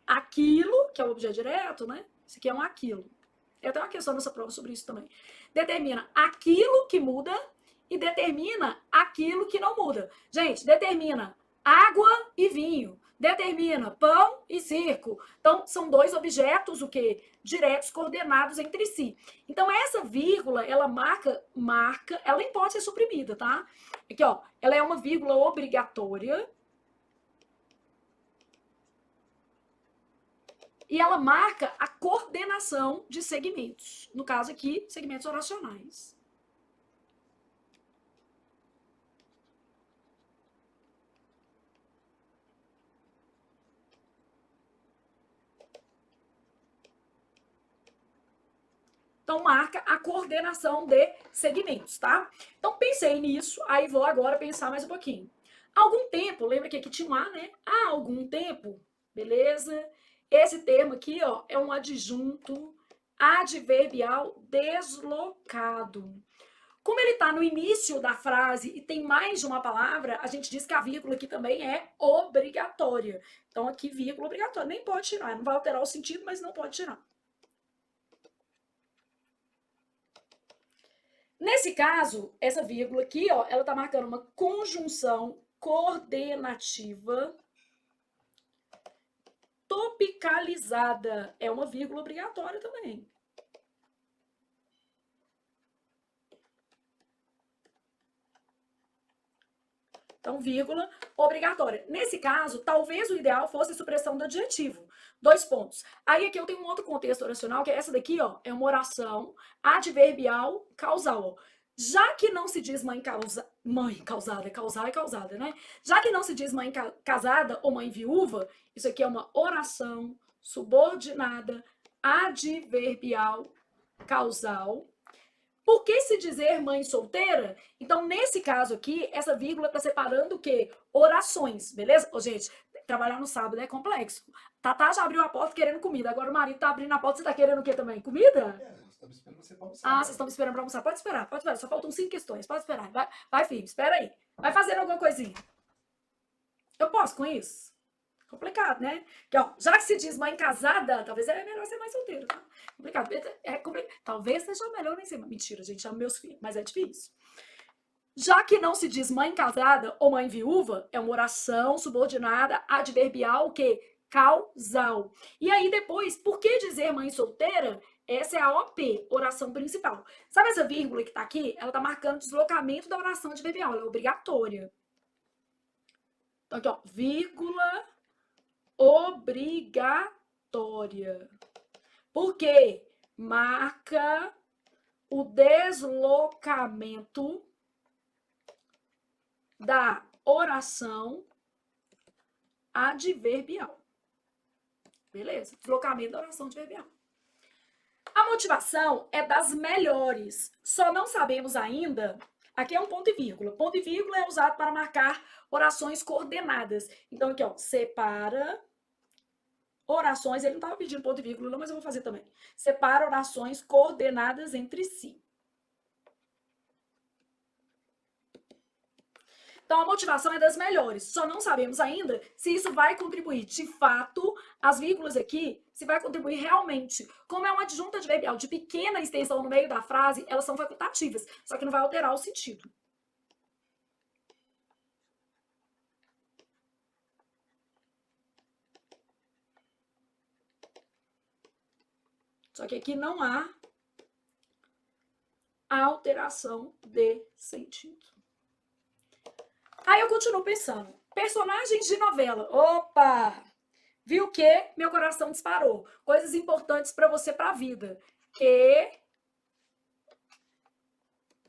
aquilo, que é o objeto direto, né? Isso aqui é um aquilo. Tem até uma questão nessa prova sobre isso também. Determina aquilo que muda e determina aquilo que não muda. Gente, determina água e vinho. Determina pão e circo. Então, são dois objetos, o quê? Diretos, coordenados entre si. Então, essa vírgula, ela marca, ela nem pode ser suprimida, tá? Aqui, ó, ela é uma vírgula obrigatória. E ela marca a coordenação de segmentos. No caso aqui, segmentos oracionais. Então, marca a coordenação de segmentos, tá? Então, pensei nisso, aí vou agora pensar mais um pouquinho. Há algum tempo, lembra que aqui tinha um A, né? Há algum tempo, beleza? Esse termo aqui, ó, é um adjunto adverbial deslocado. Como ele está no início da frase e tem mais de uma palavra, a gente diz que a vírgula aqui também é obrigatória. Então, aqui, vírgula obrigatória. Nem pode tirar, não vai alterar o sentido, mas não pode tirar. Nesse caso, essa vírgula aqui, ó, ela está marcando uma conjunção coordenativa topicalizada. É uma vírgula obrigatória também. Então, vírgula obrigatória. Nesse caso, talvez o ideal fosse a supressão do adjetivo. 2 pontos. Aí aqui eu tenho um outro contexto oracional, que é essa daqui, ó, é uma oração adverbial causal. Ó. Já que não se diz mãe causada, causar é causada, né? Já que não se diz mãe casada ou mãe viúva, isso aqui é uma oração subordinada adverbial causal. Por que se dizer mãe solteira? Então, nesse caso aqui, essa vírgula está separando o quê? Orações, beleza? Ô, gente, trabalhar no sábado é complexo. Tatá já abriu a porta querendo comida. Agora o marido tá abrindo a porta, você tá querendo o quê também? Comida? Estamos esperando você pra almoçar. Ah, vocês estão me esperando para almoçar. Pode esperar, pode esperar. Só faltam 5 questões. Pode esperar. Vai, filho, espera aí. Vai fazendo alguma coisinha. Eu posso com isso? Complicado, né? Que, ó, já que se diz mãe casada, talvez é melhor ser mãe solteira, tá? Complicado. Talvez seja melhor nem ser. Mentira, gente, amo meus filhos, mas é difícil. Já que não se diz mãe casada ou mãe viúva, é uma oração subordinada adverbial que causal. E aí depois, por que dizer mãe solteira? Essa é a OP, oração principal. Sabe essa vírgula que tá aqui? Ela tá marcando o deslocamento da oração adverbial, ela é obrigatória. Então aqui, ó, vírgula obrigatória. Por quê? Marca o deslocamento da oração adverbial. Beleza? Deslocamento da oração adverbial. A motivação é das melhores. Só não sabemos ainda. Aqui é um ponto e vírgula. Ponto e vírgula é usado para marcar orações coordenadas. Então, aqui, ó, separa orações. Ele não estava pedindo ponto e vírgula, não, mas eu vou fazer também. Separa orações coordenadas entre si. Então, a motivação é das melhores. Só não sabemos ainda se isso vai contribuir de fato, as vírgulas aqui, se vai contribuir realmente. Como é uma adjunta adverbial de pequena extensão no meio da frase, elas são facultativas, só que não vai alterar o sentido. Só que aqui não há alteração de sentido. Aí eu continuo pensando. Personagens de novela. Opa! Viu que meu coração disparou. Coisas importantes para você para a vida. Que,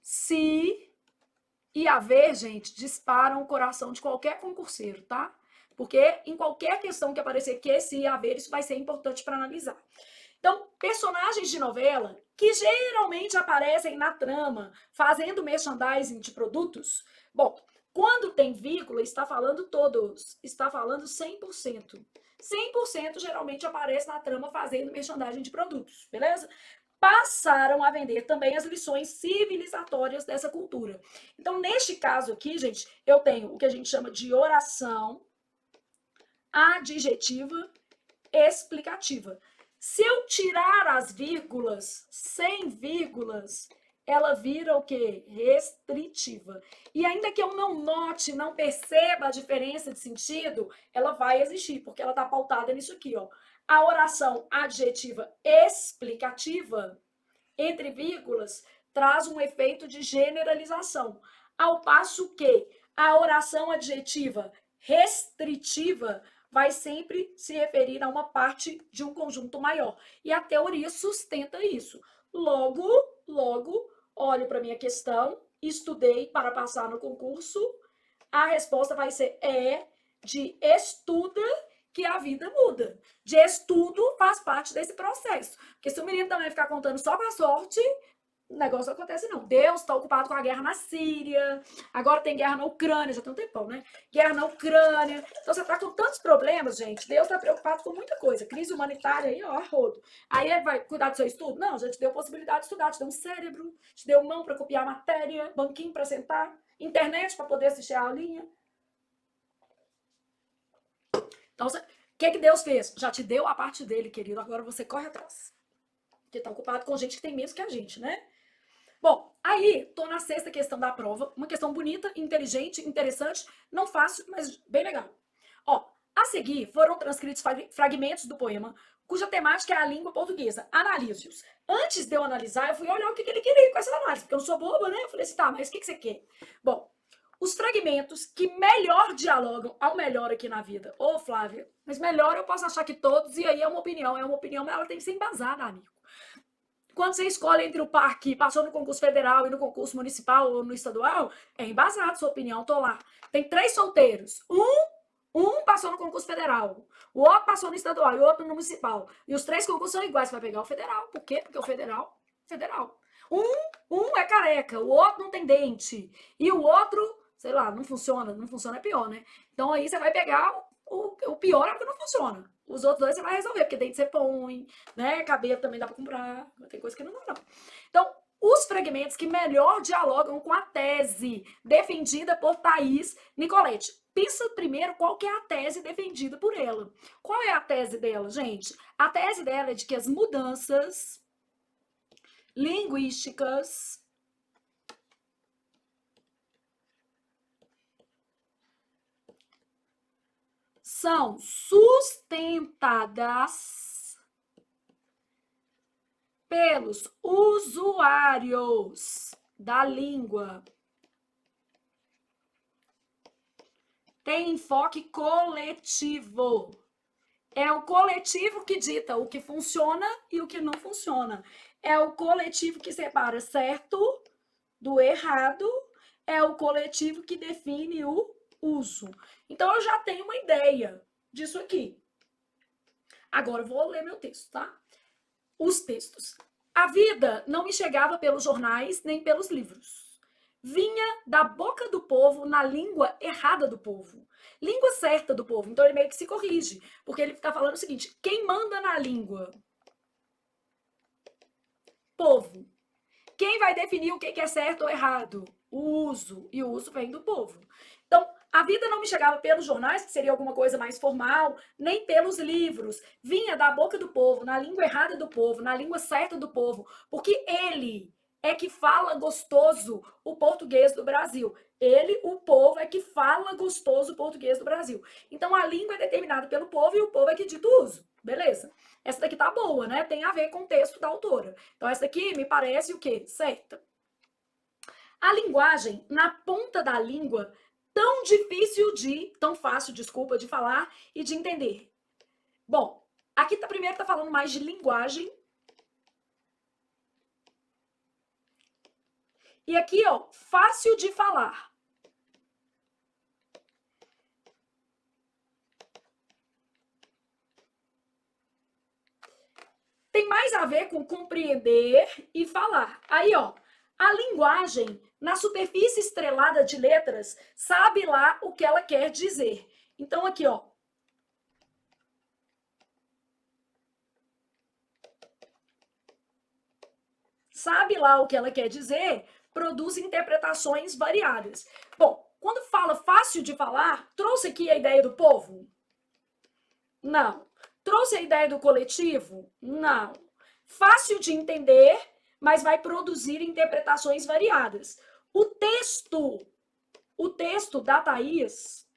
se e haver, gente, disparam o coração de qualquer concurseiro, tá? Porque em qualquer questão que aparecer que, se e haver, isso vai ser importante para analisar. Então, personagens de novela que geralmente aparecem na trama, fazendo merchandising de produtos. Bom, quando tem vírgula, está falando todos, está falando 100%. 100% geralmente aparece na trama fazendo merchandising de produtos, beleza? Passaram a vender também as lições civilizatórias dessa cultura. Então, neste caso aqui, gente, eu tenho o que a gente chama de oração adjetiva explicativa. Se eu tirar as vírgulas, sem vírgulas, ela vira o quê? Restritiva. E ainda que eu não note, não perceba a diferença de sentido, ela vai existir, porque ela está pautada nisso aqui, ó. A oração adjetiva explicativa, entre vírgulas, traz um efeito de generalização, ao passo que a oração adjetiva restritiva vai sempre se referir a uma parte de um conjunto maior. E a teoria sustenta isso. Logo, olho para a minha questão, estudei para passar no concurso, a resposta vai ser de estuda que a vida muda. De estudo faz parte desse processo. Porque se o menino também ficar contando só com a sorte, o negócio não acontece não. Deus está ocupado com a guerra na Síria, agora tem guerra na Ucrânia, já tem um tempão, né? Guerra na Ucrânia. Então você está com tantos problemas, gente. Deus está preocupado com muita coisa. Crise humanitária aí, ó, rodo. Aí ele vai cuidar do seu estudo? Não, já te deu possibilidade de estudar, te deu um cérebro, te deu mão para copiar matéria, banquinho para sentar, internet para poder assistir a aulinha. Então, o que Deus fez? Já te deu a parte dele, querido. Agora você corre atrás. Porque está ocupado com gente que tem menos que a gente, né? Bom, aí tô na sexta questão da prova. Uma questão bonita, inteligente, interessante. Não fácil, mas bem legal. Ó, a seguir foram transcritos fragmentos do poema cuja temática é a língua portuguesa. Analise-os. Antes de eu analisar, eu fui olhar o que ele queria com essa análise, porque eu não sou boba, né? Eu falei assim, tá, mas o que você quer? Bom, os fragmentos que melhor dialogam ao melhor aqui na vida. Ô, Flávia, mas melhor eu posso achar que todos, e aí é uma opinião, mas ela tem que ser embasada, amigo. Quando você escolhe entre o par que passou no concurso federal e no concurso municipal ou no estadual, é embasado sua opinião, tô lá. Tem 3 solteiros. Um passou no concurso federal, o outro passou no estadual e o outro no municipal. E os 3 concursos são iguais, você vai pegar o federal. Por quê? Porque o federal. Um é careca, o outro não tem dente. E o outro, sei lá, não funciona é pior, né? Então aí você vai pegar o pior é o que não funciona. Os outros 2 você vai resolver, porque dente você põe, né? Cabelo também dá pra comprar, tem coisa que não dá, não. Então, os fragmentos que melhor dialogam com a tese defendida por Thaís Nicoletti. Pensa primeiro qual que é a tese defendida por ela. Qual é a tese dela, gente? A tese dela é de que as mudanças linguísticas são sustentadas pelos usuários da língua. Tem enfoque coletivo. É o coletivo que dita o que funciona e o que não funciona. É o coletivo que separa certo do errado. É o coletivo que define o uso. Então, eu já tenho uma ideia disso aqui. Agora, eu vou ler meu texto, tá? Os textos. A vida não me chegava pelos jornais nem pelos livros. Vinha da boca do povo na língua errada do povo. Língua certa do povo. Então ele meio que se corrige, porque ele está falando o seguinte: quem manda na língua? Povo. Quem vai definir o que é certo ou errado? O uso. E o uso vem do povo. Então, a vida não me chegava pelos jornais, que seria alguma coisa mais formal, nem pelos livros. Vinha da boca do povo, na língua errada do povo, na língua certa do povo, porque ele é que fala gostoso o português do Brasil. Ele, o povo, é que fala gostoso o português do Brasil. Então, a língua é determinada pelo povo e o povo é que dita o uso. Beleza? Essa daqui tá boa, né? Tem a ver com o texto da autora. Então, essa daqui me parece o quê? Certa. A linguagem, na ponta da língua, tão fácil, desculpa, de falar e de entender. Bom, aqui primeiro tá falando mais de linguagem. E aqui, ó, fácil de falar. Tem mais a ver com compreender e falar. Aí, ó, a linguagem, na superfície estrelada de letras, sabe lá o que ela quer dizer. Então, aqui, ó. Sabe lá o que ela quer dizer, produz interpretações variadas. Bom, quando fala fácil de falar, trouxe aqui a ideia do povo? Não. Trouxe a ideia do coletivo? Não. Fácil de entender, mas vai produzir interpretações variadas. O texto da Thaís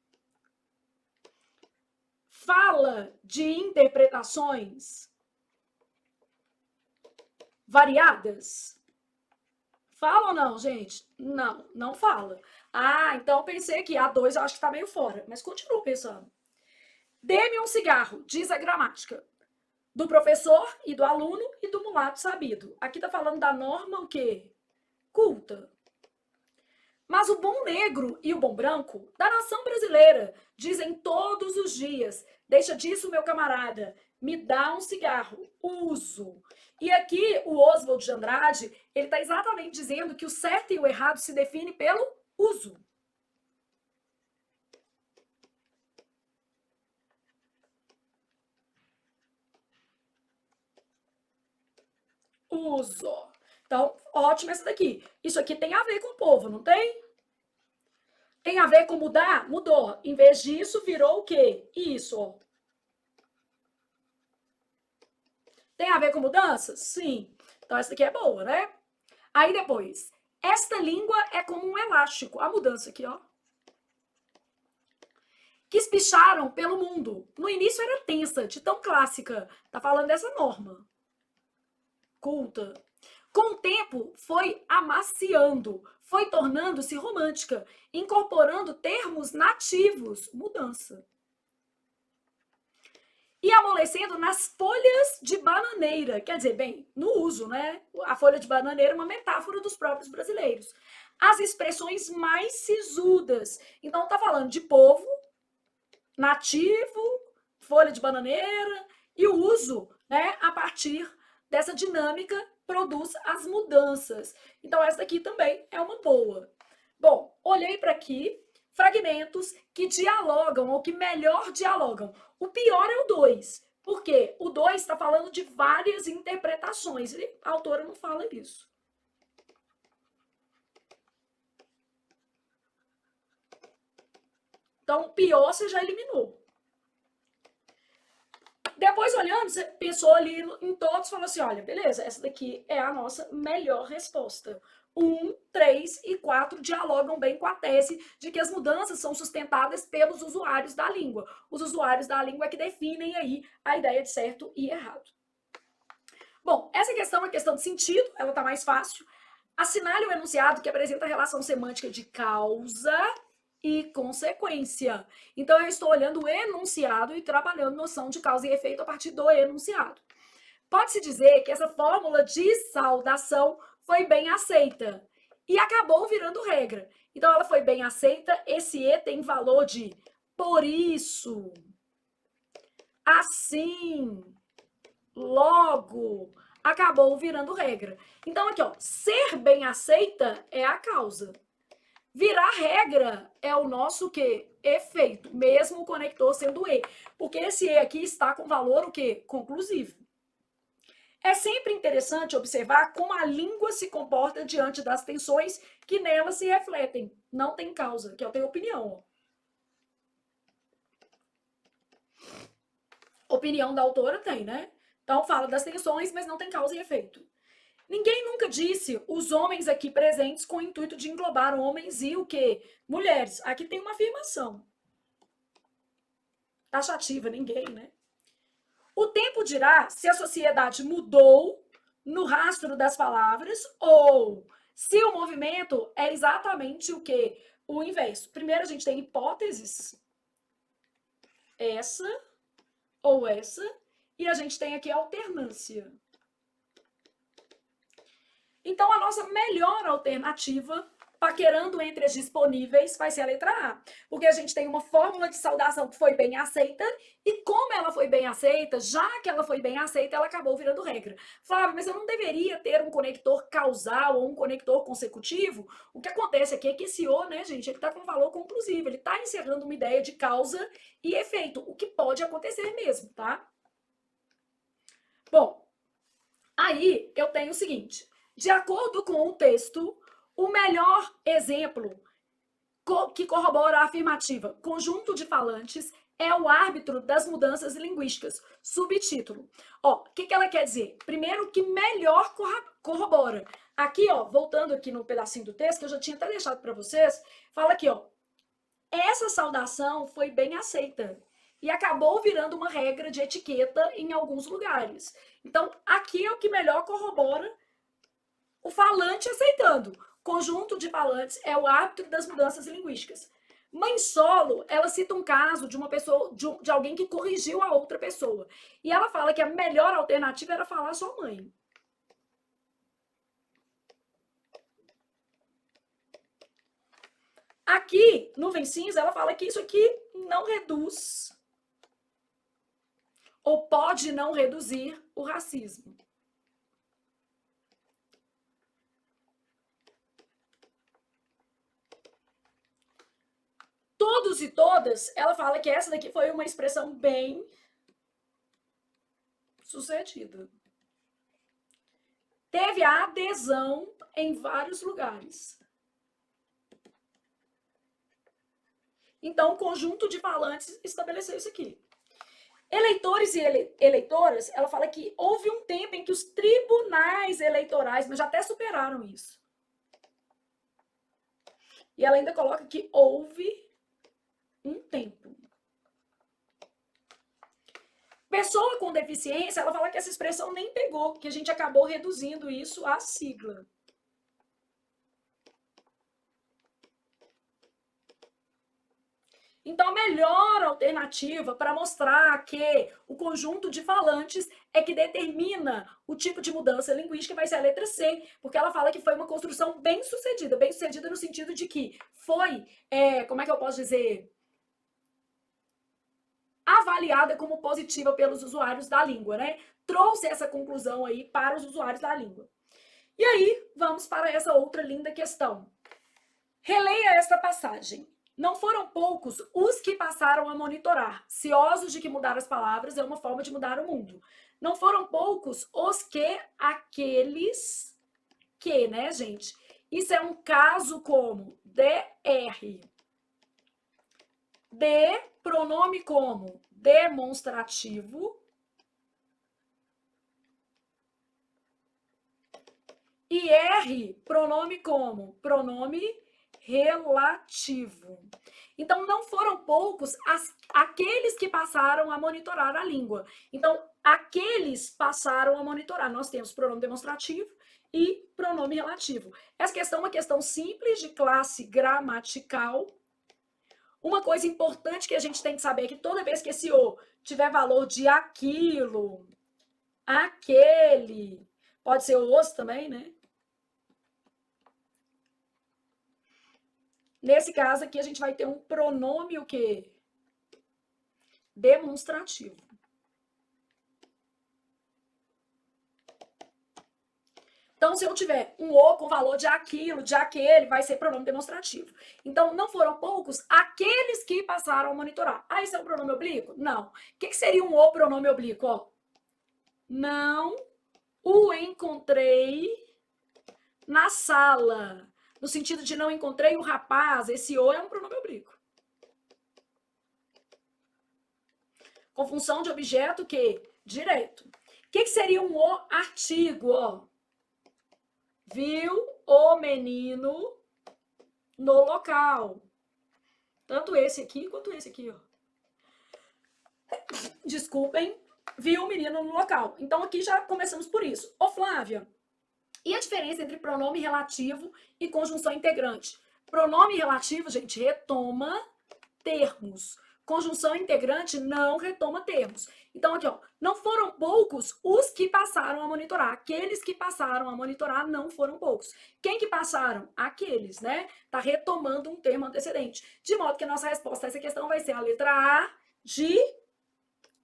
fala de interpretações variadas? Fala ou não, gente? Não, não fala. Ah, então pensei que a 2 eu acho que tá meio fora, mas continuo pensando. Dê-me um cigarro, diz a gramática. Do professor e do aluno e do mulato sabido. Aqui tá falando da norma o quê? Culta. Mas o bom negro e o bom branco da nação brasileira dizem todos os dias: deixa disso, meu camarada, me dá um cigarro, uso. E aqui o Oswald de Andrade, ele está exatamente dizendo que o certo e o errado se define pelo uso. Uso. Então, ótimo essa daqui. Isso aqui tem a ver com o povo, não tem? Tem a ver com mudar? Mudou. Em vez disso, virou o quê? Isso, ó. Tem a ver com mudanças? Sim. Então, essa daqui é boa, né? Aí depois, esta língua é como um elástico. A mudança aqui, ó. Que espicharam pelo mundo. No início era tensa, de tão clássica. Tá falando dessa norma. Culta. Com o tempo, foi amaciando, foi tornando-se romântica, incorporando termos nativos. Mudança. E amolecendo nas folhas de bananeira. Quer dizer, bem, no uso, né? A folha de bananeira é uma metáfora dos próprios brasileiros. As expressões mais sisudas. Então, tá falando de povo, nativo, folha de bananeira, e o uso, né, a partir dessa dinâmica, produz as mudanças. Então, essa daqui também é uma boa. Bom, olhei para aqui, fragmentos que dialogam, ou que melhor dialogam. O pior é o 2, porque o 2 está falando de várias interpretações, e a autora não fala isso. Então, o pior você já eliminou. Depois, olhando, você pensou ali em todos e falou assim, olha, beleza, essa daqui é a nossa melhor resposta. 1, 3 e 4 dialogam bem com a tese de que as mudanças são sustentadas pelos usuários da língua. Os usuários da língua é que definem aí a ideia de certo e errado. Bom, essa questão é uma questão de sentido, ela está mais fácil. Assinale o enunciado que apresenta a relação semântica de causa e consequência. Então, eu estou olhando o enunciado e trabalhando noção de causa e efeito a partir do enunciado. Pode-se dizer que essa fórmula de saudação foi bem aceita e acabou virando regra. Então, ela foi bem aceita, esse E tem valor de por isso, assim, logo, acabou virando regra. Então, aqui, ó, ser bem aceita é a causa. Virar regra é o nosso quê? Efeito, mesmo o conector sendo E. Porque esse E aqui está com valor o quê? Conclusivo. É sempre interessante observar como a língua se comporta diante das tensões que nela se refletem. Não tem causa, que eu tenho opinião. Opinião da autora tem, né? Então fala das tensões, mas não tem causa e efeito. Ninguém nunca disse os homens aqui presentes com o intuito de englobar homens e o quê? Mulheres. Aqui tem uma afirmação. Taxativa, ninguém, né? O tempo dirá se a sociedade mudou no rastro das palavras ou se o movimento é exatamente o quê? O inverso. Primeiro a gente tem hipóteses. Essa ou essa. E a gente tem aqui alternância. Então, a nossa melhor alternativa, paquerando entre as disponíveis, vai ser a letra A. Porque a gente tem uma fórmula de saudação que foi bem aceita, e como ela foi bem aceita, já que ela foi bem aceita, ela acabou virando regra. Flávio, mas eu não deveria ter um conector causal ou um conector consecutivo? O que acontece aqui é que esse O, né, gente, ele está com valor conclusivo, ele está encerrando uma ideia de causa e efeito, o que pode acontecer mesmo, tá? Bom, aí eu tenho o seguinte... De acordo com o texto, o melhor exemplo que corrobora a afirmativa conjunto de falantes é o árbitro das mudanças linguísticas. Subtítulo. Ó, o que ela quer dizer? Primeiro, que melhor corrobora. Aqui, ó, voltando aqui no pedacinho do texto, que eu já tinha até deixado para vocês, fala aqui, ó. Essa saudação foi bem aceita e acabou virando uma regra de etiqueta em alguns lugares. Então, aqui é o que melhor corrobora o falante aceitando. Conjunto de falantes é o árbitro das mudanças linguísticas. Mãe Solo, ela cita um caso de uma pessoa, de alguém que corrigiu a outra pessoa. E ela fala que a melhor alternativa era falar só mãe. Aqui, nuvem cinza, ela fala que isso aqui não reduz ou pode não reduzir o racismo. Todos e todas, ela fala que essa daqui foi uma expressão bem sucedida. Teve a adesão em vários lugares. Então, o conjunto de falantes estabeleceu isso aqui. Eleitores e eleitoras, ela fala que houve um tempo em que os tribunais eleitorais, mas já até superaram isso. E ela ainda coloca que houve um tempo. Pessoa com deficiência, ela fala que essa expressão nem pegou, que a gente acabou reduzindo isso à sigla. Então, a melhor alternativa para mostrar que o conjunto de falantes é que determina o tipo de mudança linguística vai ser a letra C, porque ela fala que foi uma construção bem sucedida no sentido de que foi, como é que eu posso dizer, avaliada como positiva pelos usuários da língua, né? Trouxe essa conclusão aí para os usuários da língua. E aí, vamos para essa outra linda questão. Releia esta passagem. Não foram poucos os que passaram a monitorar, ciosos de que mudar as palavras é uma forma de mudar o mundo. Não foram poucos os que, aqueles que, né, gente? Isso é um caso como DR. De, pronome como demonstrativo. E R, pronome como? Pronome relativo. Então, não foram poucos aqueles que passaram a monitorar a língua. Então, aqueles passaram a monitorar. Nós temos pronome demonstrativo e pronome relativo. Essa questão é uma questão simples de classe gramatical. Uma coisa importante que a gente tem que saber é que toda vez que esse o tiver valor de aquilo, aquele, pode ser o os também, né? Nesse caso aqui, a gente vai ter um pronome o quê? Demonstrativo. Então, se eu tiver um o com valor de aquilo, de aquele, vai ser pronome demonstrativo. Então, não foram poucos aqueles que passaram a monitorar. Ah, isso é um pronome oblíquo? Não. O que seria um o pronome oblíquo? Ó, não o encontrei na sala. No sentido de não encontrei o rapaz, esse o é um pronome oblíquo. Com função de objeto que? Direto. O que seria um o artigo? Ó, viu o menino no local. Tanto esse aqui quanto esse aqui, ó. Desculpem, viu o menino no local. Então aqui já começamos por isso. Ô Flávia, e a diferença entre pronome relativo e conjunção integrante? Pronome relativo, gente, retoma termos. Conjunção integrante não retoma termos. Então, aqui, ó, não foram poucos os que passaram a monitorar. Aqueles que passaram a monitorar não foram poucos. Quem que passaram? Aqueles, né? Tá retomando um termo antecedente. De modo que a nossa resposta a essa questão vai ser a letra A de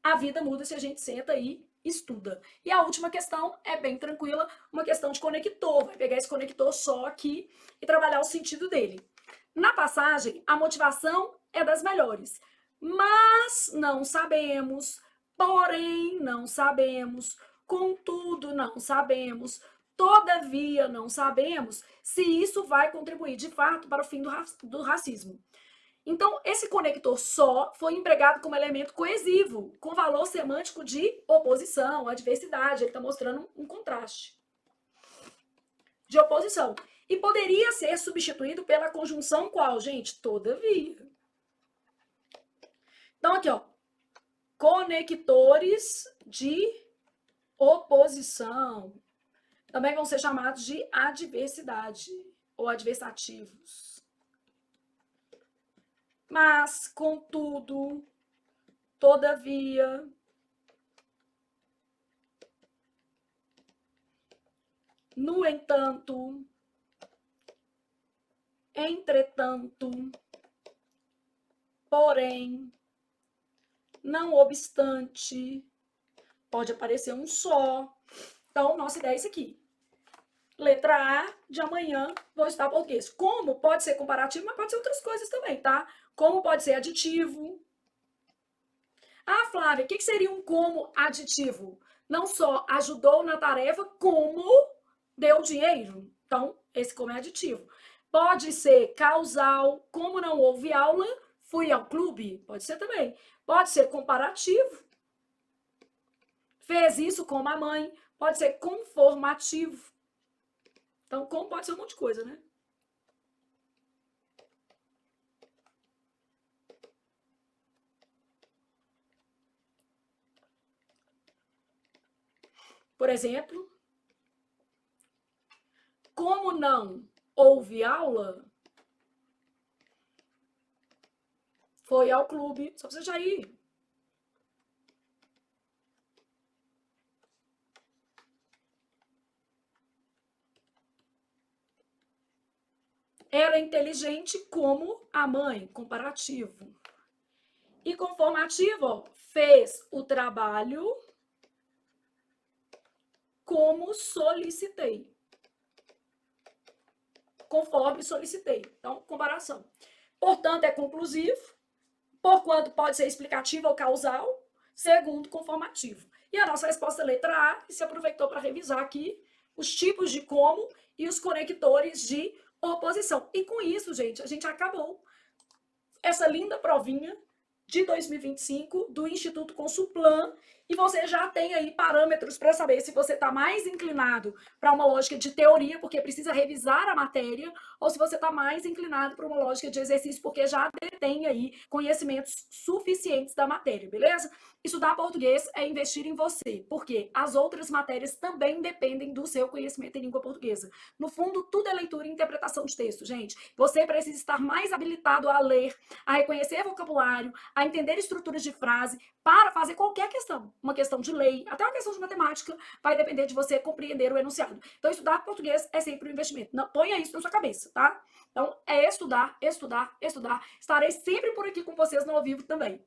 a vida muda se a gente senta e estuda. E a última questão é bem tranquila, uma questão de conector. Vai pegar esse conector só aqui e trabalhar o sentido dele. Na passagem, a motivação é das melhores. Mas não sabemos, porém não sabemos, contudo não sabemos, todavia não sabemos se isso vai contribuir de fato para o fim do racismo. Então, esse conector só foi empregado como elemento coesivo, com valor semântico de oposição, adversidade. Ele está mostrando um contraste de oposição. E poderia ser substituído pela conjunção qual, gente? Todavia. Então, aqui, ó. Conectores de oposição. Também vão ser chamados de adversidade ou adversativos. Mas, contudo, todavia, no entanto, entretanto, porém, não obstante, pode aparecer um só. Então, nossa ideia é isso aqui. Letra A de amanhã, vou estudar português. Como pode ser comparativo, mas pode ser outras coisas também, tá? Como pode ser aditivo. Ah, Flávia, o que seria um como aditivo? Não só ajudou na tarefa, como deu dinheiro. Então, esse como é aditivo. Pode ser causal, como não houve aula, fui ao clube. Pode ser também. Pode ser comparativo. Fez isso como a mãe. Pode ser conformativo. Então, como pode ser um monte de coisa, né? Por exemplo, como não houve aula, foi ao clube. Só precisa já ir. Era inteligente como a mãe, comparativo. E conformativo, ó, fez o trabalho como solicitei. Conforme solicitei. Então, comparação. Portanto, é conclusivo, porquanto pode ser explicativo ou causal, segundo, conformativo. E a nossa resposta é letra A, e se aproveitou para revisar aqui os tipos de como e os conectores de oposição. E com isso, gente, a gente acabou essa linda provinha de 2025 do Instituto Consulplan. e você já tem aí parâmetros para saber se você está mais inclinado para uma lógica de teoria, porque precisa revisar a matéria, ou se você está mais inclinado para uma lógica de exercício, porque já detém aí conhecimentos suficientes da matéria, beleza? Estudar português é investir em você, porque as outras matérias também dependem do seu conhecimento em língua portuguesa. No fundo, tudo é leitura e interpretação de texto, gente. Você precisa estar mais habilitado a ler, a reconhecer vocabulário, a entender estruturas de frase para fazer qualquer questão. Uma questão de lei, até uma questão de matemática, vai depender de você compreender o enunciado. Então, estudar português é sempre um investimento. Não, ponha isso na sua cabeça, tá? Então, é estudar, estudar, estudar. Estarei sempre por aqui com vocês no ao vivo também.